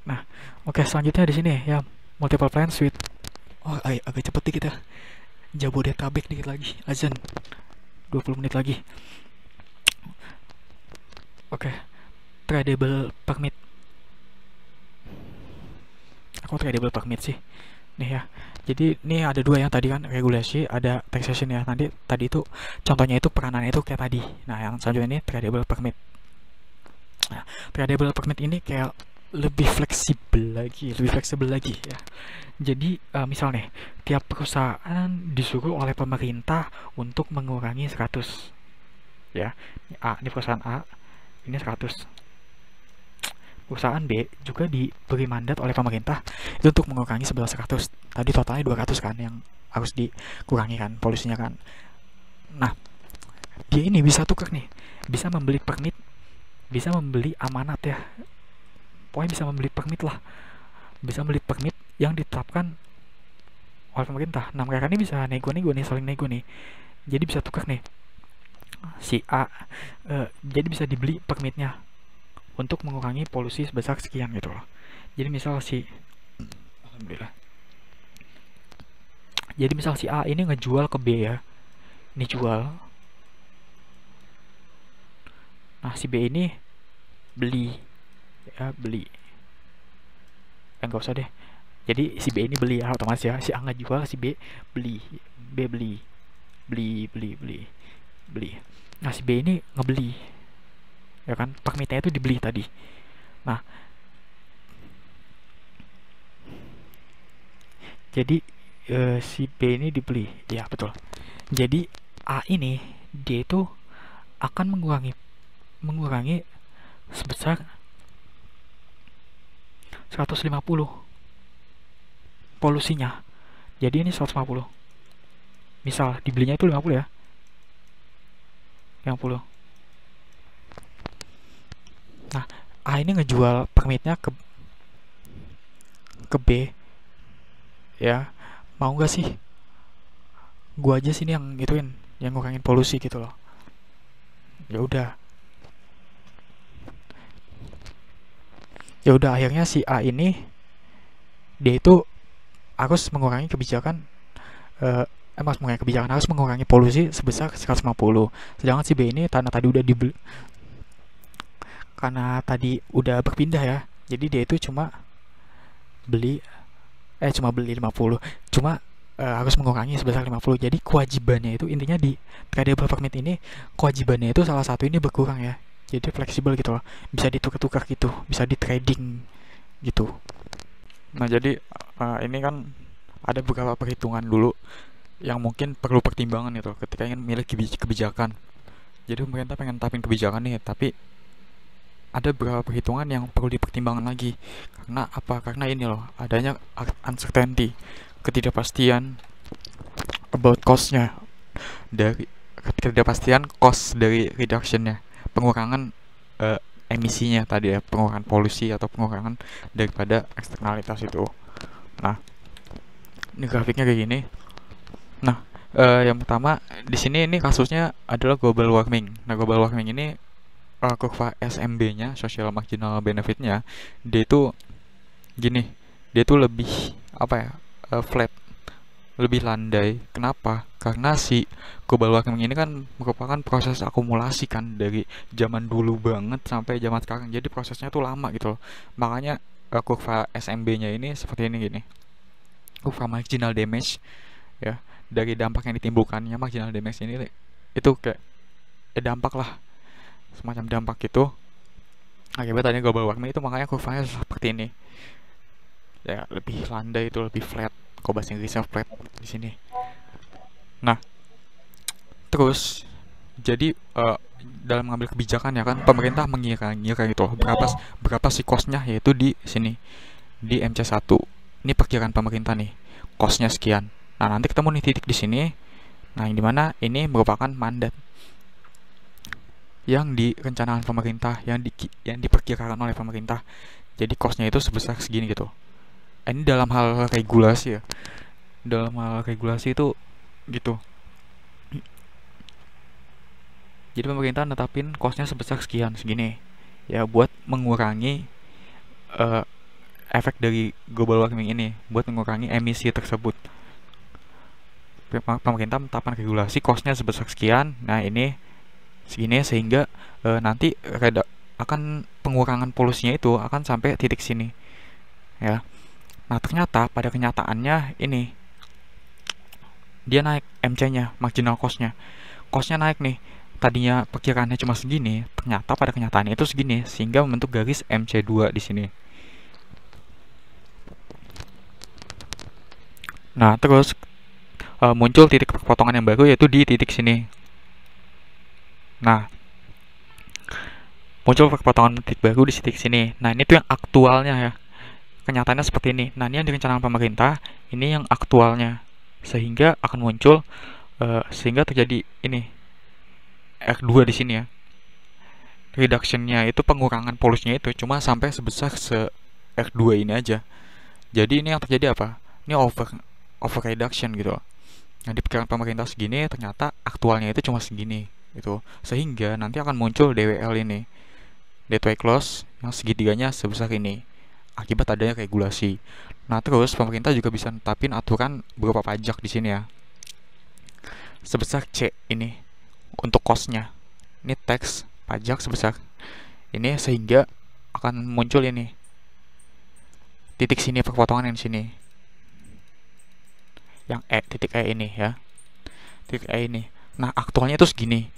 Nah, oke, selanjutnya di sini ya, multiple plan suite. Oh, agak cepet dikit ya. Jabodetabek dikit lagi, azan 20 menit lagi. Oke, tradable permit. Aku tradable permit sih nih ya. Jadi ini ada dua yang tadi kan regulasi, ada taxation ya. Nanti tadi itu contohnya itu peranannya itu kayak tadi. Nah, yang selanjutnya ini tradable permit. Nah, tradable permit ini kayak lebih fleksibel lagi ya. Jadi misal nih, tiap perusahaan disuruh oleh pemerintah untuk mengurangi 100 ya. Ini perusahaan A, ini 100. Perusahaan B juga diberi mandat oleh pemerintah itu untuk mengurangi 100. Tadi totalnya 200 kan yang harus dikurangi kan polusinya kan. Nah, dia ini bisa tukar nih, bisa membeli permit, bisa membeli amanat ya. Pokoknya bisa membeli permit lah, bisa membeli permit yang ditetapkan oleh pemerintah. Nah, mereka ini bisa nego-nego nih, saling nego nih. Jadi bisa tukar nih, si A jadi bisa dibeli permitnya untuk mengurangi polusi sebesar sekian gitu loh. Jadi misal alhamdulillah. Jadi misal si A ini ngejual ke B ya, ini jual. Nah, si B ini beli ya, enggak usah deh. Jadi si B ini beli ya, otomatis ya, si A ngejual, si B beli, B beli. Nah, si B ini ngebeli ya kan, permitnya itu dibeli tadi. Nah, jadi si B ini dibeli ya, betul. Jadi A ini dia itu akan mengurangi sebesar 150 polusinya. Jadi ini 150. Misal dibelinya itu 50 ya, 50. Nah, A ini ngejual permitnya ke B ya. Mau nggak sih, gua aja sini yang gituin, yang ngurangin polusi gitu loh. Ya udah, akhirnya si A ini dia itu harus mengurangi kebijakan harus mengurangi polusi sebesar 150. Sedangkan si B ini karena tadi udah berpindah ya, jadi dia itu cuma beli 50, cuma harus mengurangi sebesar 50. Jadi kewajibannya itu intinya di tradable permit ini, kewajibannya itu salah satu ini berkurang ya. Jadi fleksibel gitu loh, bisa ditukar-tukar gitu, bisa di trading gitu. Nah, jadi ini kan ada beberapa perhitungan dulu yang mungkin perlu pertimbangan itu ketika ingin memilih kebijakan. Jadi pemerintah pengen tapin kebijakan nih, tapi ada beberapa perhitungan yang perlu dipertimbangkan lagi. Karena apa? Karena ini loh, adanya uncertainty, ketidakpastian about cost-nya, dari ketidakpastian cost dari reduction-nya, pengurangan emisinya tadi ya, pengurangan polusi atau pengurangan daripada eksternalitas itu. Nah, ini grafiknya kayak gini. Nah, yang pertama di sini ini kasusnya adalah global warming. Nah, global warming ini kurva SMB-nya, social marginal benefit-nya, dia itu gini, dia itu lebih flat, lebih landai. Kenapa? Karena si global warming ini kan merupakan proses akumulasi kan dari zaman dulu banget sampai zaman sekarang. Jadi prosesnya tuh lama gitu loh. Makanya kurva SMB-nya ini seperti ini gini. Kurva marginal damage ya, dari dampak yang ditimbulkannya marginal damage ini itu kayak dampak lah, semacam dampak gitu akibat adanya global warming itu. Makanya kurvanya seperti ini ya, lebih landai, itu lebih flat. Kalau bahasa Inggrisnya flat di sini. Nah, terus jadi dalam mengambil kebijakan ya kan, pemerintah mengira-ngira gitu loh, berapa sih cost-nya, yaitu di sini di MC1. Ini perkiraan pemerintah nih, cost-nya sekian. Nah, nanti ketemu nih titik di sini. Nah, yang dimana ini merupakan mandat yang direncanakan pemerintah, yang diperkirakan oleh pemerintah. Jadi cost-nya itu sebesar segini gitu. Ini dalam hal regulasi ya. Dalam hal regulasi itu gitu. Jadi pemerintah netapin cost-nya sebesar sekian segini ya, buat mengurangi efek dari global warming ini, buat mengurangi emisi tersebut. Pemerintah menetapkan regulasi cost-nya sebesar sekian. Nah, ini segini, sehingga nanti akan pengurangan polusinya itu akan sampai titik sini ya. Nah, ternyata pada kenyataannya ini dia naik MC-nya, marginal cost-nya naik nih. Tadinya perkiraannya cuma segini, ternyata pada kenyataannya itu segini, sehingga membentuk garis MC2 di sini. Nah, terus muncul titik perpotongan yang baru, yaitu di titik sini. Nah, muncul perpotongan titik baru di titik sini. Nah, ini tuh yang aktualnya ya. Kenyataannya seperti ini. Nah, ini yang direncanakan pemerintah, ini yang aktualnya. Sehingga akan muncul sehingga terjadi ini R2 di sini ya. Reduction-nya itu, pengurangan polusinya itu cuma sampai sebesar R2 ini aja. Jadi ini yang terjadi apa? Ini over reduction gitu. Nah, di pikiran pemerintah segini, ternyata aktualnya itu cuma segini gitu. Sehingga nanti akan muncul DWL ini, Deadweight Loss, yang segitiganya sebesar ini akibat adanya regulasi. Nah, terus pemerintah juga bisa netapin aturan berupa pajak di sini ya, sebesar C ini untuk cost-nya. Ini tax, pajak sebesar ini, sehingga akan muncul ini titik sini, perpotongan yang sini, yang titik E ini ya, titik E ini. Nah, aktualnya itu segini,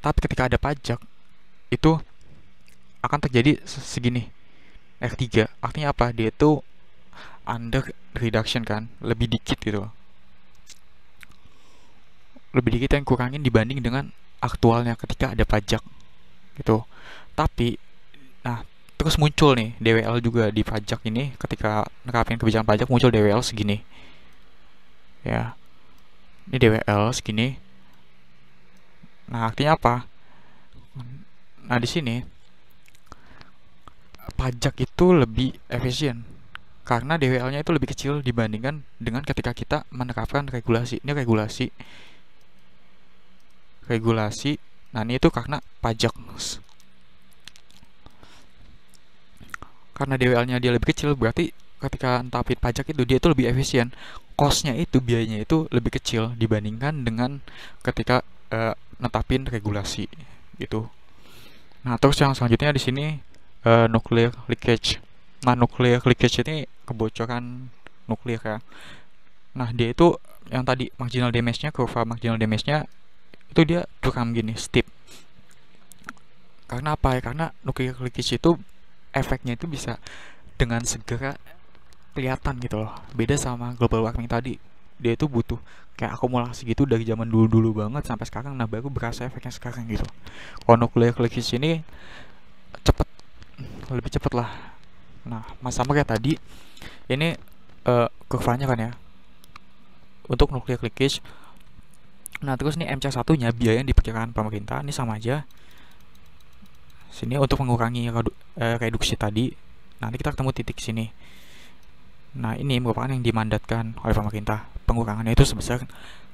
tapi ketika ada pajak itu akan terjadi segini, R3. Artinya apa? Dia itu under reduction kan, lebih dikit gitu, lebih dikit yang kurangin dibanding dengan aktualnya ketika ada pajak gitu. Tapi nah, terus muncul nih DWL juga di pajak ini, ketika nerapin kebijakan pajak muncul DWL segini ya. Ini DWL segini. Nah, artinya apa? Nah, di sini pajak itu lebih efisien karena DWL-nya itu lebih kecil dibandingkan dengan ketika kita menerapkan regulasi. Ini regulasi. Nah, ini itu karena pajak. Karena DWL-nya dia lebih kecil, berarti ketika netapin pajak itu dia itu lebih efisien. Cost-nya itu, biayanya itu lebih kecil dibandingkan dengan ketika netapin regulasi gitu. Nah, terus yang selanjutnya di sini nuclear leakage. Nah, nuclear leakage ini kebocoran nuklir ya. Nah, dia itu yang tadi marginal damage-nya, kurva marginal damage-nya itu dia curam gini, steep. Karena apa ya? Karena nuclear leakage itu efeknya itu bisa dengan segera kelihatan gitu loh. Beda sama global warming tadi, dia itu butuh kayak akumulasi gitu dari zaman dulu banget sampai sekarang. Nah, baru berasa efeknya sekarang gitu. Kalau nuclear leakage ini cepet, lebih cepet lah. Nah, sama kayak tadi, ini kurvanya kan ya untuk nuclear leakage. Nah, terus nih MC1 nya biaya yang diperkirakan pemerintah ini sama aja. Sini untuk mengurangi reduksi tadi. Nanti kita ketemu titik sini. Nah, ini merupakan yang dimandatkan oleh pemerintah. Pengurangannya itu sebesar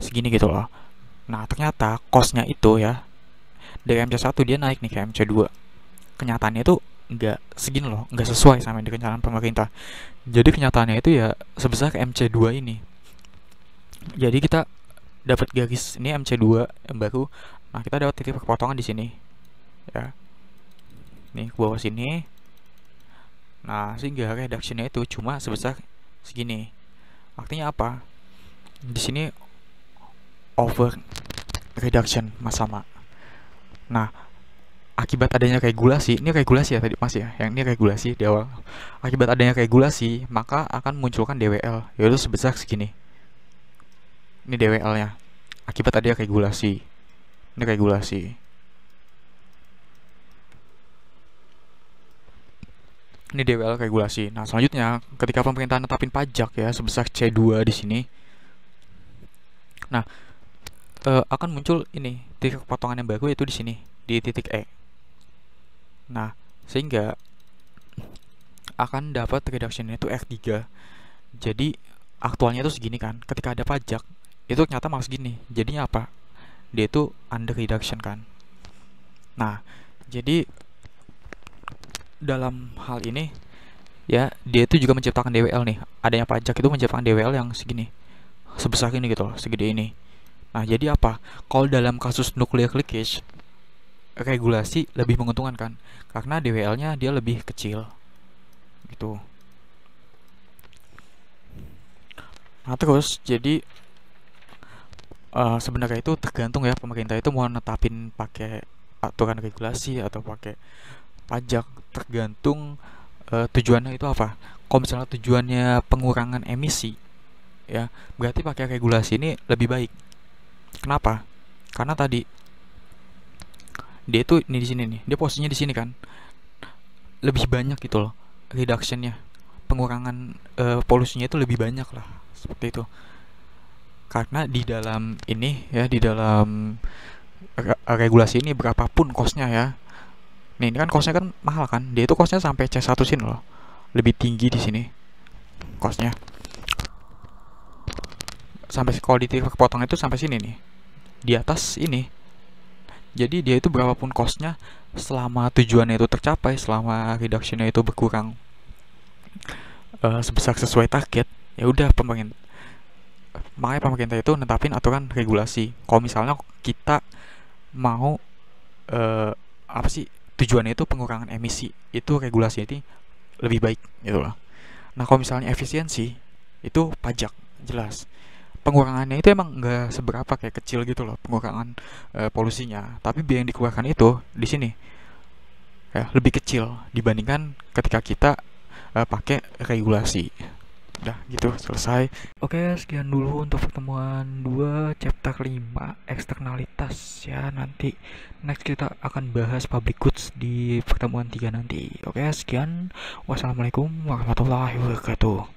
segini gitu loh. Nah, ternyata cost-nya itu ya, dari MC1 dia naik nih ke MC2. Kenyataannya itu nggak segini loh, nggak sesuai sama yang direncanakan pemerintah. Jadi kenyataannya itu ya sebesar MC2 ini. Jadi kita dapat garis ini MC2 yang baru. Nah, kita dapat titik perpotongan di sini ya, nih ke bawah sini. Nah, sehingga reduction-nya itu cuma sebesar segini. Artinya apa? Di sini over reduction sama. Nah, akibat adanya regulasi, ini regulasi ya tadi Mas ya, yang ini regulasi di awal. Akibat adanya regulasi, maka akan munculkan DWL, yaitu sebesar segini. Ini DWL-nya. Akibat adanya regulasi. Ini regulasi. Ini DWL regulasi. Nah, selanjutnya ketika pemerintah netapin pajak ya sebesar C2 di sini, nah akan muncul ini titik potongan yang baru yaitu di sini di titik E. Nah, sehingga akan dapat reduction itu R3. Jadi aktualnya itu segini kan. Ketika ada pajak itu ternyata malah segini. Jadinya apa? Dia itu under reduction kan. Nah, jadi dalam hal ini ya dia itu juga menciptakan DWL nih. Adanya pajak itu menciptakan DWL yang segini, sebesar ini gitu loh, segede ini. Nah, jadi apa? Kalau dalam kasus nuclear leakage, regulasi lebih menguntungkan kan, karena DWL-nya dia lebih kecil gitu. Nah, terus jadi sebenarnya itu tergantung ya, pemerintah itu mau netapin pakai aturan regulasi atau pakai pajak, tergantung tujuannya itu apa. Kalau misalnya tujuannya pengurangan emisi ya, berarti pakai regulasi ini lebih baik. Kenapa? Karena tadi dia itu ini di sini nih, dia posisinya di sini kan, lebih banyak gitu loh reductionnya, pengurangan polusinya itu lebih banyak lah, seperti itu. Karena di dalam ini ya, di dalam regulasi ini berapapun costnya ya, nih ini kan costnya kan mahal kan, dia itu costnya sampai C1 sini loh, lebih tinggi di sini costnya, sampai kalau di titik potong itu sampai sini nih, di atas ini. Jadi dia itu berapapun costnya, selama tujuannya itu tercapai, selama reductionnya itu berkurang sebesar sesuai target, ya udah pemerintah. Makanya pemerintah itu netapin aturan regulasi. Kalau misalnya kita mau apa sih tujuannya itu pengurangan emisi, itu regulasi ini lebih baik gitu loh. Nah, kalau misalnya efisiensi itu pajak, jelas pengurangannya itu emang nggak seberapa, kayak kecil gitu loh pengurangan polusinya, tapi biaya yang dikeluarkan itu di sini ya lebih kecil dibandingkan ketika kita pakai regulasi. Udah gitu, selesai. Oke, sekian dulu untuk pertemuan 2 chapter 5 eksternalitas ya. Nanti next kita akan bahas public goods di pertemuan 3 nanti. Oke, sekian. Wassalamualaikum warahmatullahi wabarakatuh.